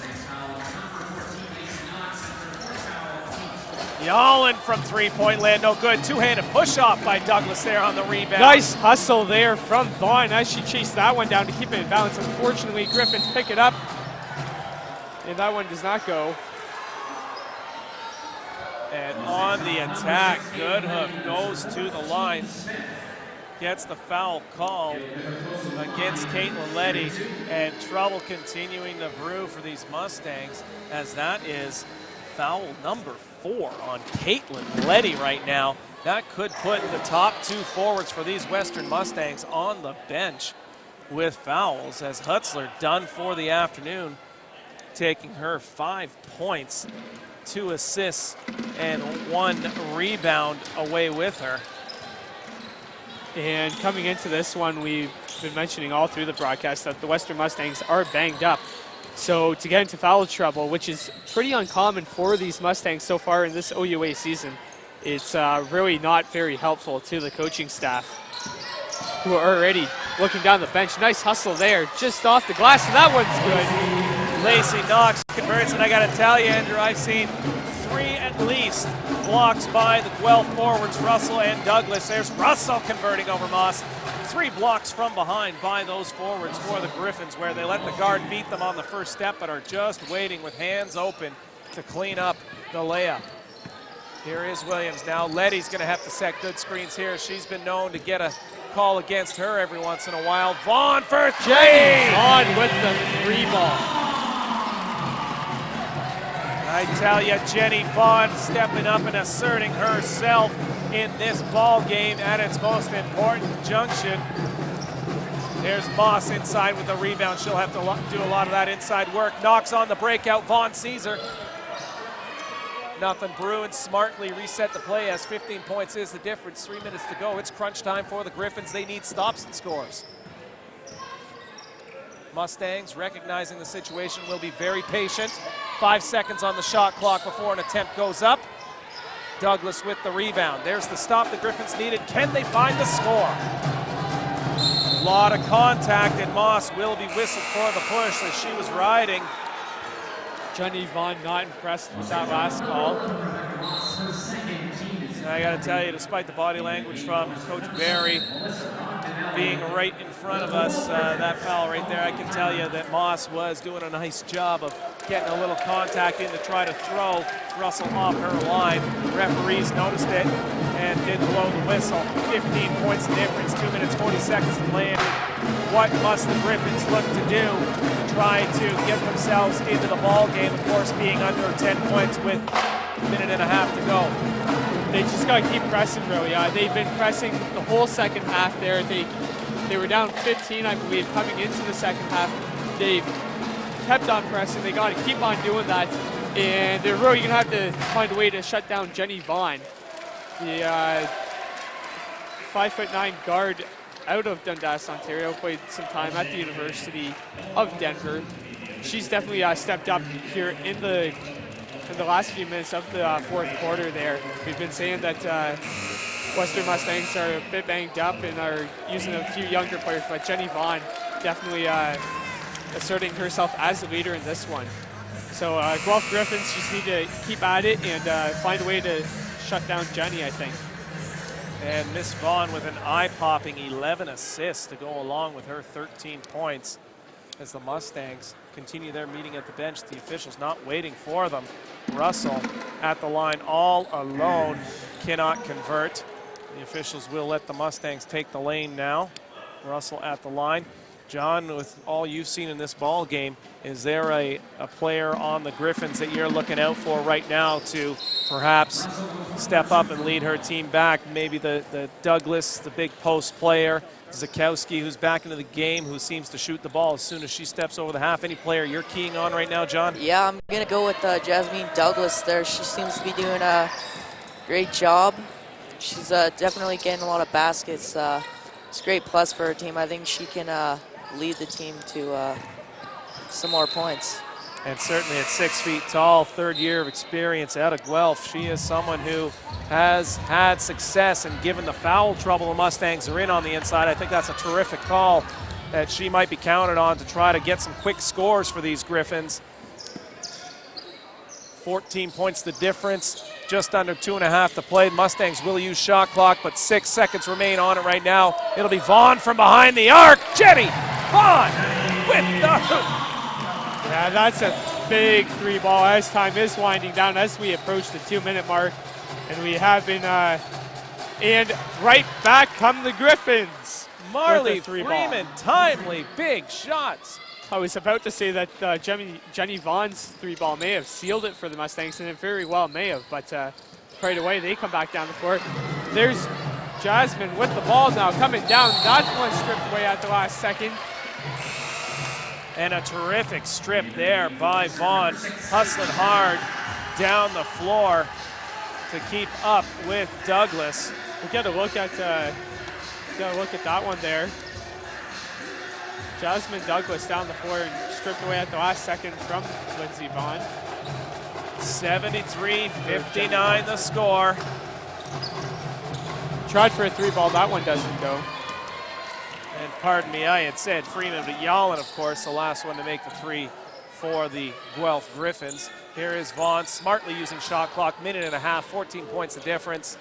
Speaker 1: Yallen from 3-point land, no good. Two-handed push-off by Douglas there on the rebound.
Speaker 2: Nice hustle there from Vaughn as she chased that one down to keep it in balance. Unfortunately, Griffins pick it up, and that one does not go.
Speaker 1: And on the attack, Goodhoof goes to the line, gets the foul call against Caitlin Letty, and trouble continuing to brew for these Mustangs, as that is foul number 4 on Caitlin Letty right now. That could put the top 2 forwards for these Western Mustangs on the bench with fouls, as Hutzler done for the afternoon, taking her 5 points, 2 assists, and 1 rebound away with her.
Speaker 2: And coming into this one, we've been mentioning all through the broadcast that the Western Mustangs are banged up. So to get into foul trouble, which is pretty uncommon for these Mustangs so far in this OUA season, it's really not very helpful to the coaching staff, who are already looking down the bench. Nice hustle there, just off the glass, and that one's good.
Speaker 1: Lacey Knox converts, and I got to tell you, Andrew, I've seen 3 at least blocks by the Guelph forwards, Russell and Douglas. There's Russell converting over Moss. 3 blocks from behind by those forwards for the Griffins, where they let the guard beat them on the first step but are just waiting with hands open to clean up the layup. Here is Williams now. Letty's going to have to set good screens here. She's been known to get a call against her every once in a while. Vaughn for 3!
Speaker 2: Vaughn with the 3 ball.
Speaker 1: I tell you, Jenny Vaughn stepping up and asserting herself in this ball game at its most important junction. There's Moss inside with the rebound. She'll have to do a lot of that inside work. Knox on the breakout. Vaughn sees her. Nothing. Bruins smartly reset the play as 15 points is the difference. 3 minutes to go. It's crunch time for the Griffins. They need stops and scores. Mustangs, recognizing the situation, will be very patient. 5 seconds on the shot clock before an attempt goes up. Douglas with the rebound. There's the stop the Griffins needed. Can they find the score? A lot of contact, and Moss will be whistled for the push as she was riding.
Speaker 2: Jenny Vaughn not impressed with that last call.
Speaker 1: I got to tell you, despite the body language from Coach Barry being right in front of us, that foul right there, I can tell you that Moss was doing a nice job of getting a little contact in to try to throw Russell off her line. Referees noticed it and did blow the whistle. 15 points difference, 2 minutes, 40 seconds to play. What must the Griffins look to do to try to get themselves into the ball game? Of course, being under 10 points with a minute and a half to go.
Speaker 2: They just got to keep pressing, really. They've been pressing the whole second half there. They were down 15, I believe, coming into the second half. They've kept on pressing. They got to keep on doing that. And they're really going to have to find a way to shut down Jenny Vaughn, the 5'9" guard out of Dundas, Ontario, played some time at the University of Denver. She's definitely stepped up here in the last few minutes of the fourth quarter there. We've been saying that Western Mustangs are a bit banged up and are using a few younger players, but Jenny Vaughn definitely asserting herself as the leader in this one. So Guelph Griffins just need to keep at it and find a way to shut down Jenny, I think.
Speaker 1: And Miss Vaughn with an eye-popping 11 assists to go along with her 13 points as the Mustangs continue their meeting at the bench. The officials not waiting for them. Russell at the line all alone, cannot convert. The officials will let the Mustangs take the lane now. Russell at the line. John, with all you've seen in this ball game, is there a player on the Griffins that you're looking out for right now to perhaps step up and lead her team back? Maybe the Douglas, the big post player, Zakowski, who's back into the game, who seems to shoot the ball as soon as she steps over the half. Any player you're keying on right now, John?
Speaker 3: Yeah, I'm going to go with Jasmine Douglas there. She seems to be doing a great job. She's definitely getting a lot of baskets. It's a great plus for her team. I think she can lead the team to some more points.
Speaker 1: And certainly at 6 feet tall, third year of experience out of Guelph, she is someone who has had success, and given the foul trouble the Mustangs are in on the inside, I think that's a terrific call that she might be counted on to try to get some quick scores for these Griffins. 14 points the difference, just under 2.5 to play. Mustangs will use shot clock, but 6 seconds remain on it right now. It'll be Vaughn from behind the arc. Jenny Vaughn with the hoop.
Speaker 2: Yeah, that's a big 3 ball as time is winding down as we approach the 2-minute mark. And we have been, and right back come the Griffins.
Speaker 1: Marley Freeman, timely, big shots.
Speaker 2: I was about to say that Jenny Vaughn's 3 ball may have sealed it for the Mustangs, and it very well may have, but right away they come back down the court. There's Jasmine with the ball now coming down. That one stripped away at the last second.
Speaker 1: And a terrific strip there by Vaughn, hustling hard down the floor to keep up with Douglas.
Speaker 2: We got to look at that one there. Jasmine Douglas down the floor and stripped away at the last second from Lindsey Vaughn.
Speaker 1: 73-59 the score.
Speaker 2: Tried for a 3 ball, that one doesn't go.
Speaker 1: And pardon me, I had said Freeman, but Yallen, of course, the last one to make the 3 for the Guelph Griffins. Here is Vaughn smartly using shot clock, minute and a half, 14 points the difference.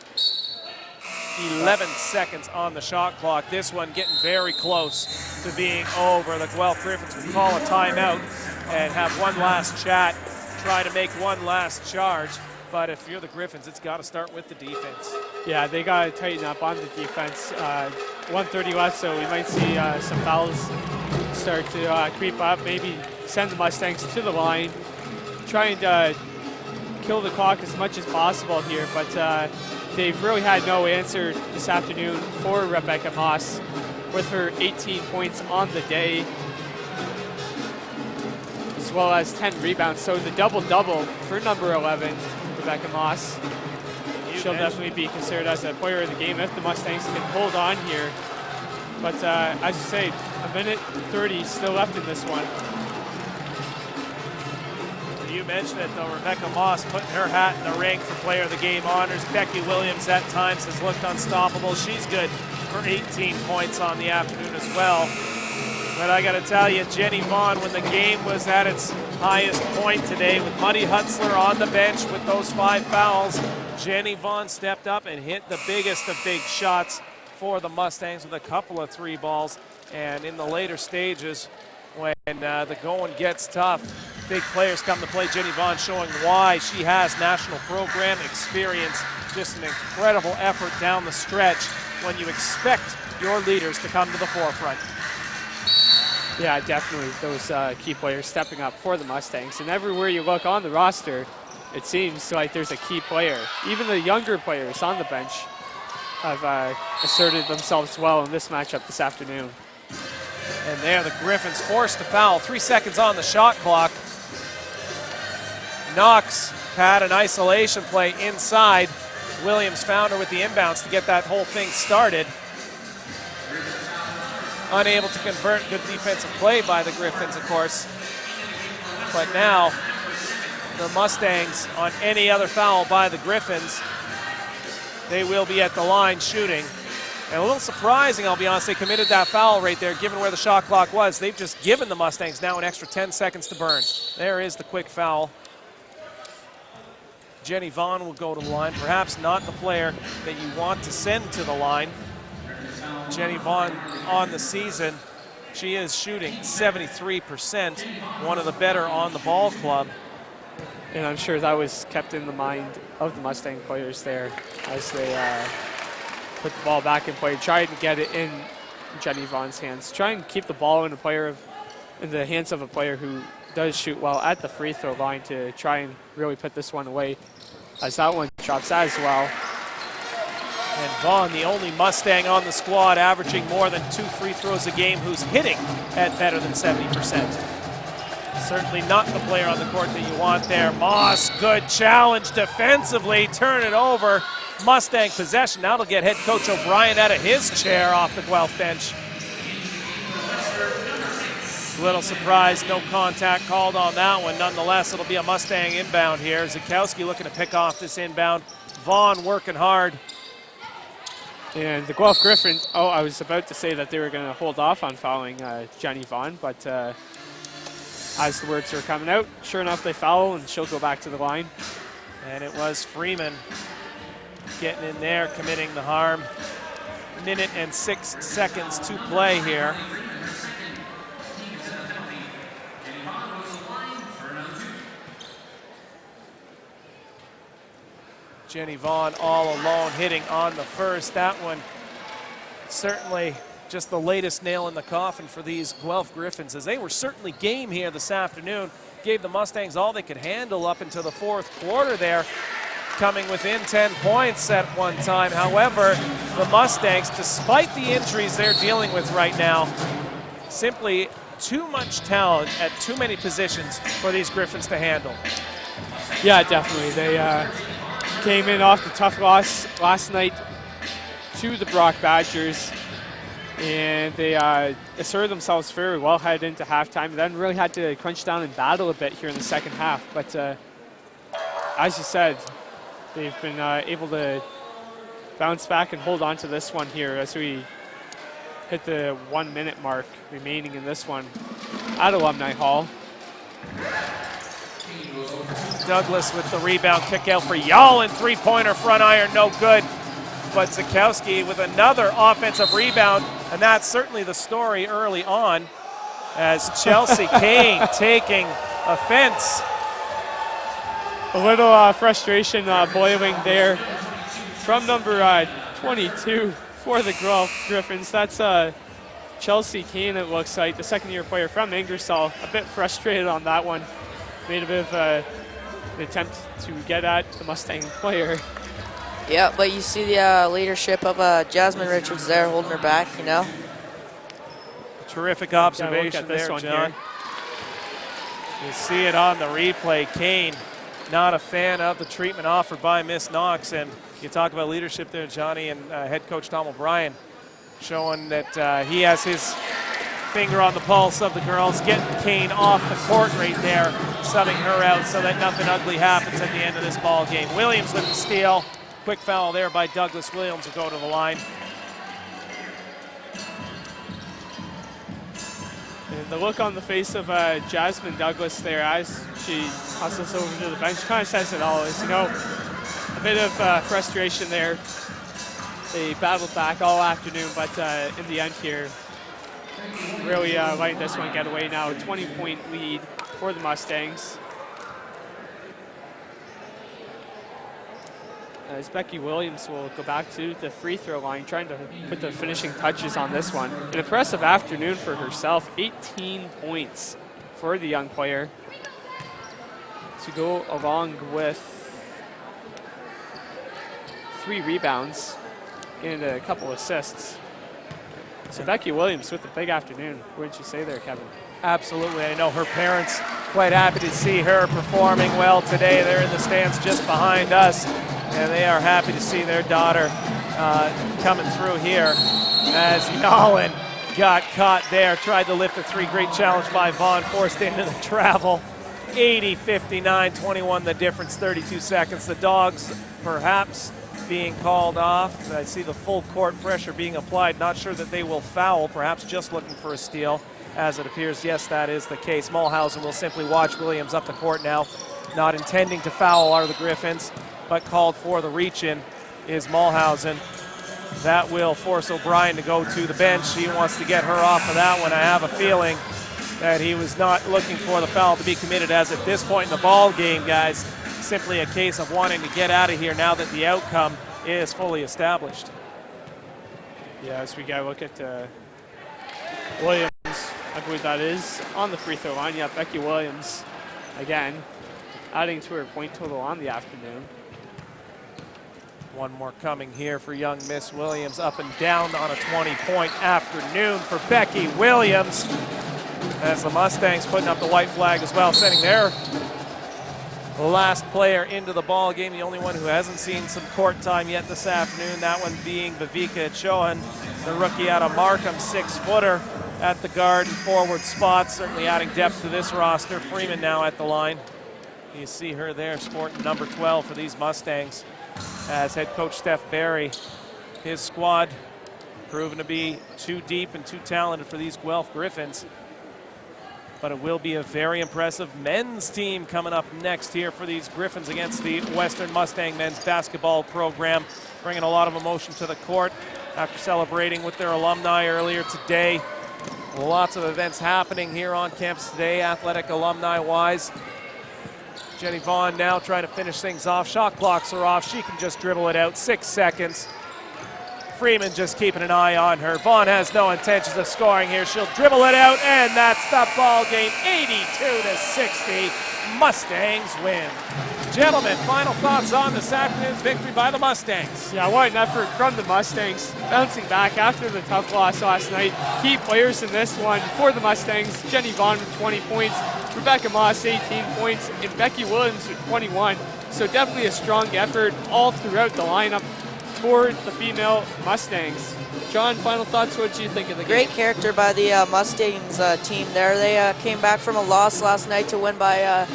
Speaker 1: 11 seconds on the shot clock. This one getting very close to being over. The Guelph Griffins will call a timeout and have one last chat, try to make one last charge. But if you're the Griffins, it's got to start with the defense.
Speaker 2: Yeah, they got to tighten up on the defense. 1:30 left, so we might see some fouls start to creep up. Maybe send the Mustangs to the line, trying to kill the clock as much as possible here. But they've really had no answer this afternoon for Rebecca Moss with her 18 points on the day, as well as 10 rebounds. So the double-double for number 11, Rebecca Moss. She'll definitely be considered as a player of the game if the Mustangs can hold on here. But as you say, a minute 30 still left in this one.
Speaker 1: You mentioned it, though. Rebecca Moss putting her hat in the ring for player of the game honors. Becky Williams at times has looked unstoppable. She's good for 18 points on the afternoon as well. But I got to tell you, Jenny Vaughn, when the game was at its highest point today with Muddy Hutzler on the bench with those 5 fouls, Jenny Vaughn stepped up and hit the biggest of big shots for the Mustangs with a couple of 3 balls. And in the later stages, when the going gets tough, big players come to play. Jenny Vaughn showing why she has national program experience. Just an incredible effort down the stretch when you expect your leaders to come to the forefront.
Speaker 2: Yeah, definitely those key players stepping up for the Mustangs. And everywhere you look on the roster, it seems like there's a key player. Even the younger players on the bench have asserted themselves well in this matchup this afternoon.
Speaker 1: And there the Griffins forced to foul. 3 seconds on the shot clock. Knox had an isolation play inside. Williams found her with the inbounds to get that whole thing started. Unable to convert. Good defensive play by the Griffins, of course. But now the Mustangs, on any other foul by the Griffins, they will be at the line shooting. And a little surprising, I'll be honest, they committed that foul right there, given where the shot clock was. They've just given the Mustangs now an extra 10 seconds to burn. There is the quick foul. Jenny Vaughn will go to the line. Perhaps not the player that you want to send to the line. Jenny Vaughn on the season, she is shooting 73%, one of the better on the ball club.
Speaker 2: And I'm sure that was kept in the mind of the Mustang players there as they put the ball back in play, trying to get it in Jenny Vaughn's hands. Try and keep the ball in the hands of a player who does shoot well at the free throw line to try and really put this one away, as that one drops as well.
Speaker 1: And Vaughn, the only Mustang on the squad, averaging more than 2 free throws a game, who's hitting at better than 70%. Certainly not the player on the court that you want there. Moss, good challenge defensively, turn it over. Mustang possession. Now it'll get head coach O'Brien out of his chair off the Guelph bench. Little surprise, no contact called on that one. Nonetheless, it'll be a Mustang inbound here. Zakowski looking to pick off this inbound. Vaughn working hard.
Speaker 2: And the Guelph Griffins, I was about to say that they were going to hold off on fouling Jenny Vaughn, but as the words were coming out, sure enough, they foul, and she'll go back to the line.
Speaker 1: And it was Freeman getting in there, committing the harm. Minute and 6 seconds to play here. Jenny Vaughn all alone hitting on the first. That one certainly just the latest nail in the coffin for these Guelph Griffins, as they were certainly game here this afternoon. Gave the Mustangs all they could handle up into the 4th quarter there, coming within 10 points at one time. However, the Mustangs, despite the injuries they're dealing with right now, simply too much talent at too many positions for these Griffins to handle.
Speaker 2: Yeah, definitely. They came in off the tough loss last night to the Brock Badgers, and they asserted themselves very well headed into halftime, then really had to crunch down and battle a bit here in the second half. But as you said, they've been able to bounce back and hold on to this one here as we hit the 1 minute mark remaining in this one at Alumni Hall.
Speaker 1: Douglas with the rebound, kick out for Yallen, three-pointer, front iron, no good. But Zakowski with another offensive rebound, and that's certainly the story early on as Chelsea Kane taking offense.
Speaker 2: A little frustration boiling there from number 22 for the Guelph Griffins. That's Chelsea Kane, it looks like, the second-year player from Ingersoll. A bit frustrated on that one. Made a bit of an attempt to get at the Mustang player.
Speaker 3: Yeah, but you see the leadership of Jasmine Richards there holding her back, you know.
Speaker 1: Terrific observation there, John. You see it on the replay. Kane, not a fan of the treatment offered by Miss Knox. And you talk about leadership there, Johnny, and head coach Tom O'Brien showing that he has his finger on the pulse of the girls, getting Kane off the court right there, subbing her out so that nothing ugly happens at the end of this ball game. Williams with the steal. Quick foul there by Douglas Williams will go to the line.
Speaker 2: And the look on the face of Jasmine Douglas there as she hustles over to the bench kind of says it all. Is, you know, a bit of frustration there. They battled back all afternoon, but in the end here, really letting this one get away now. 20-point lead for the Mustangs. As Becky Williams will go back to the free throw line, trying to put the finishing touches on this one. An impressive afternoon for herself. 18 points for the young player to go along with 3 rebounds and a couple assists. So Becky Williams with a big afternoon. Wouldn't you say there, Kevin?
Speaker 1: Absolutely. I know her parents quite happy to see her performing well today. They're in the stands just behind us, and they are happy to see their daughter coming through here as Yallen got caught there. Tried to lift a 3. Great challenge by Vaughn, forced into the travel. 80-59, 21 the difference, 32 seconds. The Dogs perhaps being called off. I see the full court pressure being applied. Not sure that they will foul, perhaps just looking for a steal. As it appears, yes, that is the case. Mulhausen will simply watch Williams up the court now. Not intending to foul are the Griffins, but called for the reach-in is Mulhausen. That will force O'Brien to go to the bench. He wants to get her off of that one. I have a feeling that he was not looking for the foul to be committed, as at this point in the ball game, guys, simply a case of wanting to get out of here now that the outcome is fully established.
Speaker 2: Yeah, as we go look at Williams, I believe that is on the free throw line. Yeah, Becky Williams, again, adding to her point total on the afternoon.
Speaker 1: One more coming here for young Miss Williams, up and down on a 20-point afternoon for Becky Williams. As the Mustangs putting up the white flag as well, sending their last player into the ball game, the only one who hasn't seen some court time yet this afternoon, that one being Viveka Chohan, the rookie out of Markham, 6-footer at the guard and forward spots, certainly adding depth to this roster. Freeman now at the line. You see her there sporting number 12 for these Mustangs as head coach Steph Barry, his squad proven to be too deep and too talented for these Guelph Griffins. But it will be a very impressive men's team coming up next here for these Griffins against the Western Mustang men's basketball program, bringing a lot of emotion to the court after celebrating with their alumni earlier today. Lots of events happening here on campus today, athletic alumni-wise. Jenny Vaughn now trying to finish things off. Shot clocks are off. She can just dribble it out. 6 seconds. Freeman just keeping an eye on her. Vaughn has no intentions of scoring here. She'll dribble it out, and that's the ball game. 82-60. Mustangs win. Gentlemen, final thoughts on this afternoon's victory by the Mustangs.
Speaker 2: Yeah, what an effort from the Mustangs, bouncing back after the tough loss last night. Key players in this one for the Mustangs: Jenny Vaughn with 20 points, Rebecca Moss 18 points, and Becky Williams with 21. So definitely a strong effort all throughout the lineup for the female Mustangs. John, final thoughts, what did you think of the game?
Speaker 3: Great character by the Mustangs team there. They came back from a loss last night to win by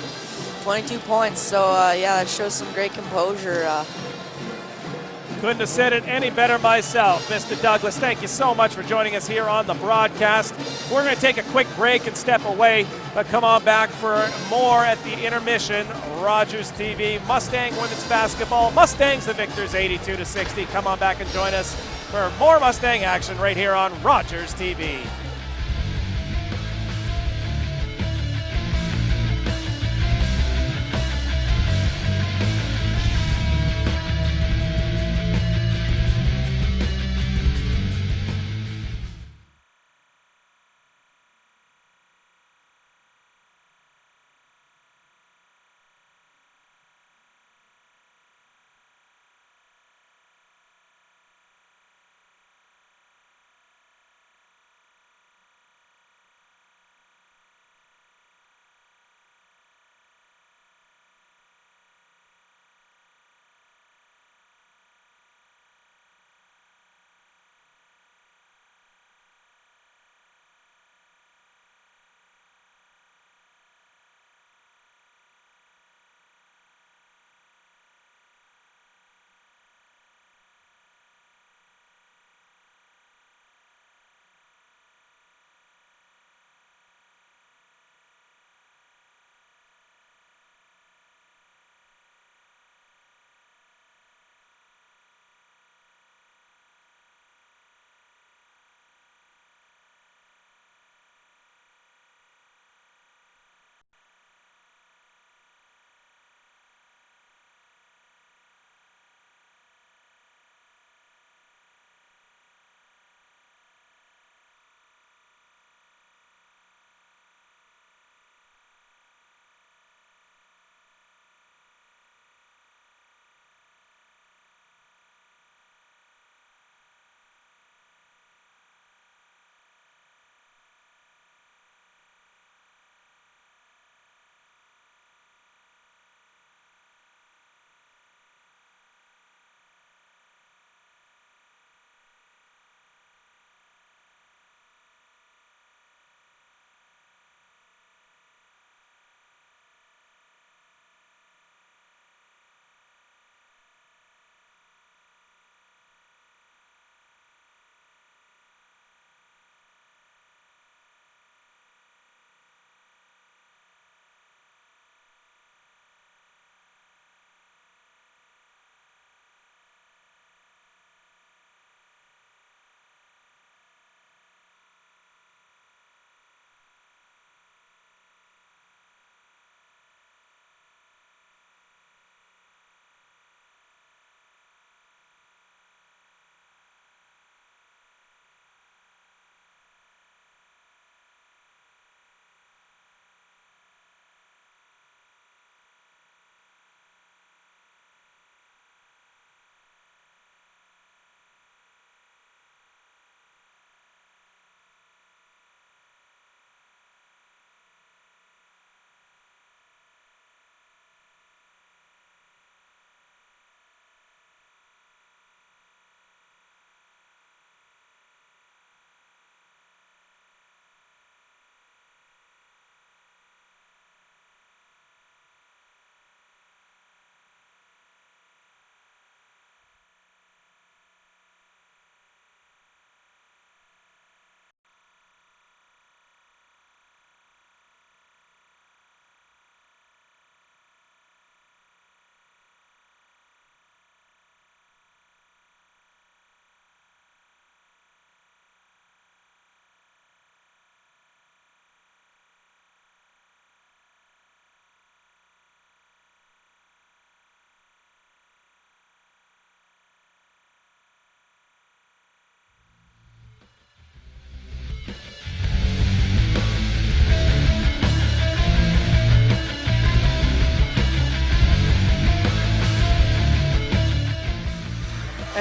Speaker 3: 22 points. So, yeah, that shows some great composure.
Speaker 1: Couldn't have said it any better myself. Mr. Douglas, thank you so much for joining us here on the broadcast. We're going to take a quick break and step away, but come on back for more at the intermission. Rogers TV, Mustang women's basketball. Mustangs the victors 82-60. Come on back and join us for more Mustang action right here on Rogers TV.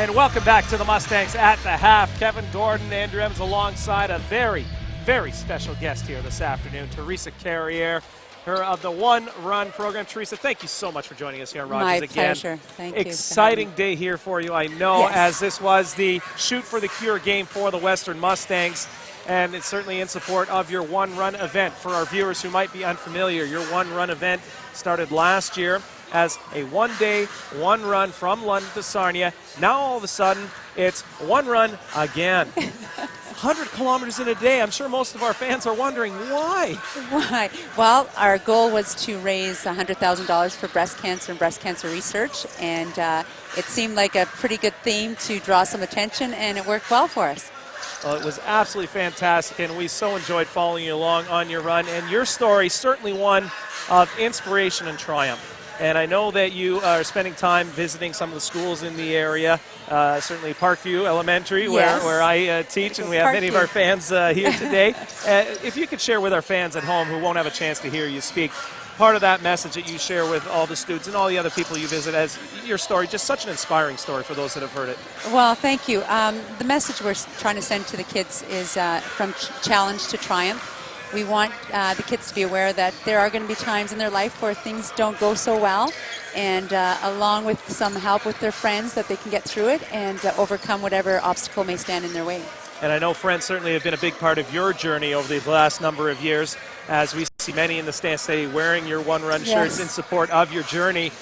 Speaker 1: And welcome back to the Mustangs at the half. Kevin Gordon, Andrew Evans alongside a very, very special guest here this afternoon, Teresa Carriere, her of the One Run program. Teresa, thank you so much for joining us here on Rogers
Speaker 7: My
Speaker 1: again.
Speaker 7: pleasure. Thank you.
Speaker 1: Exciting day here for you, I know,
Speaker 7: Yes.
Speaker 1: as this was the Shoot for the Cure game for the Western Mustangs. And it's certainly in support of your One Run event. For our viewers who might be unfamiliar, your One Run event started last year as a one-day, one run from London to Sarnia. Now all of a sudden, it's one run again. 100 kilometers in a day. I'm sure most of our fans are wondering why.
Speaker 7: Why? Well, our goal was to raise $100,000 for breast cancer and breast cancer research, and it seemed like a pretty good theme to draw some attention, and it worked well for us.
Speaker 1: Well, it was absolutely fantastic, and we so enjoyed following you along on your run. And your story, certainly one of inspiration and triumph. And I know that you are spending time visiting some of the schools in the area, certainly Parkview Elementary,
Speaker 7: Yes.
Speaker 1: where I teach, and we have many of our fans here today. If you could share with our fans at home who won't have a chance to hear you speak, part of that message that you share with all the students and all the other people you visit, as your story, just such an inspiring story for those that have heard it.
Speaker 7: Well, thank you. The message we're trying to send to the kids is from challenge to triumph. We want the kids to be aware that there are going to be times in their life where things don't go so well, and along with some help with their friends, that they can get through it and overcome whatever obstacle may stand in their way.
Speaker 1: And I know friends certainly have been a big part of your journey over the last number of years, as we see many in the stands today wearing your One Run shirts in support of your journey.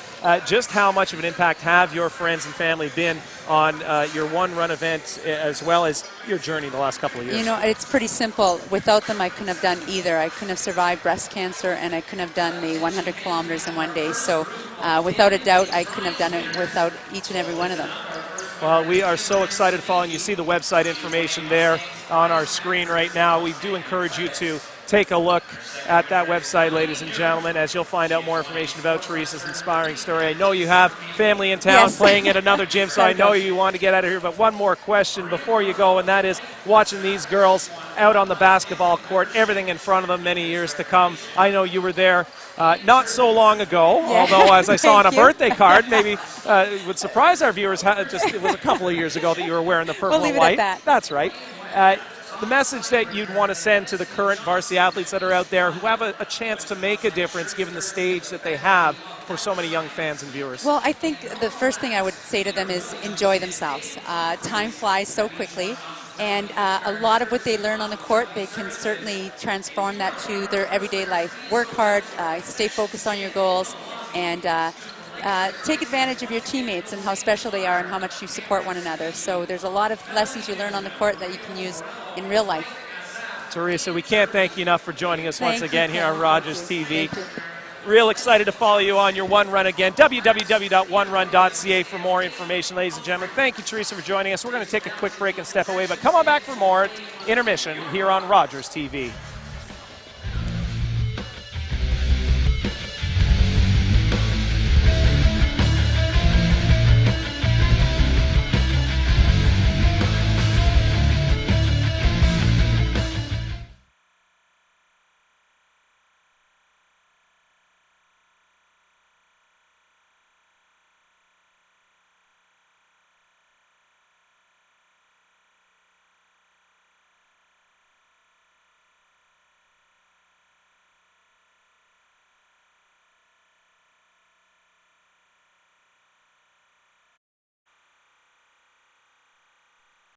Speaker 1: Just how much of an impact have your friends and family been on your One Run event, as well as your journey the last couple of years?
Speaker 7: You know, it's pretty simple. Without them, I couldn't have done either. I couldn't have survived breast cancer, and I couldn't have done the 100 kilometers in one day. So without a doubt, I couldn't have done it without each and every one of them.
Speaker 1: Well, we are so excited following. You see the website information there on our screen right now. We do encourage you to take a look at that website, ladies and gentlemen, as you'll find out more information about Teresa's inspiring story. I know you have family in town playing at another gym, so I know you want to get out of here. But one more question before you go, and that is watching these girls out on the basketball court, everything in front of them, many years to come. I know you were there not so long ago, although as I saw on a birthday card, maybe it would surprise our viewers, it was a couple of years ago that you were wearing the purple and white.
Speaker 7: At that.
Speaker 1: That's right. The message that you'd want to send to the current varsity athletes that are out there who have a chance to make a difference given the stage that they have for so many young fans and viewers?
Speaker 7: Well, I think the first thing I would say to them is enjoy themselves. Time flies so quickly, and a lot of what they learn on the court, they can certainly transform that to their everyday life. Work hard, stay focused on your goals, and take advantage of your teammates and how special they are and how much you support one another. So there's a lot of lessons you learn on the court that you can use in real life.
Speaker 1: Teresa, we can't thank you enough for joining us once again here on Rogers TV.
Speaker 7: Thank you.
Speaker 1: Real excited to follow you on your One Run again. www.onerun.ca for more information, ladies and gentlemen. Thank you, Teresa, for joining us. We're going to take a quick break and step away, but come on back for more intermission here on Rogers TV.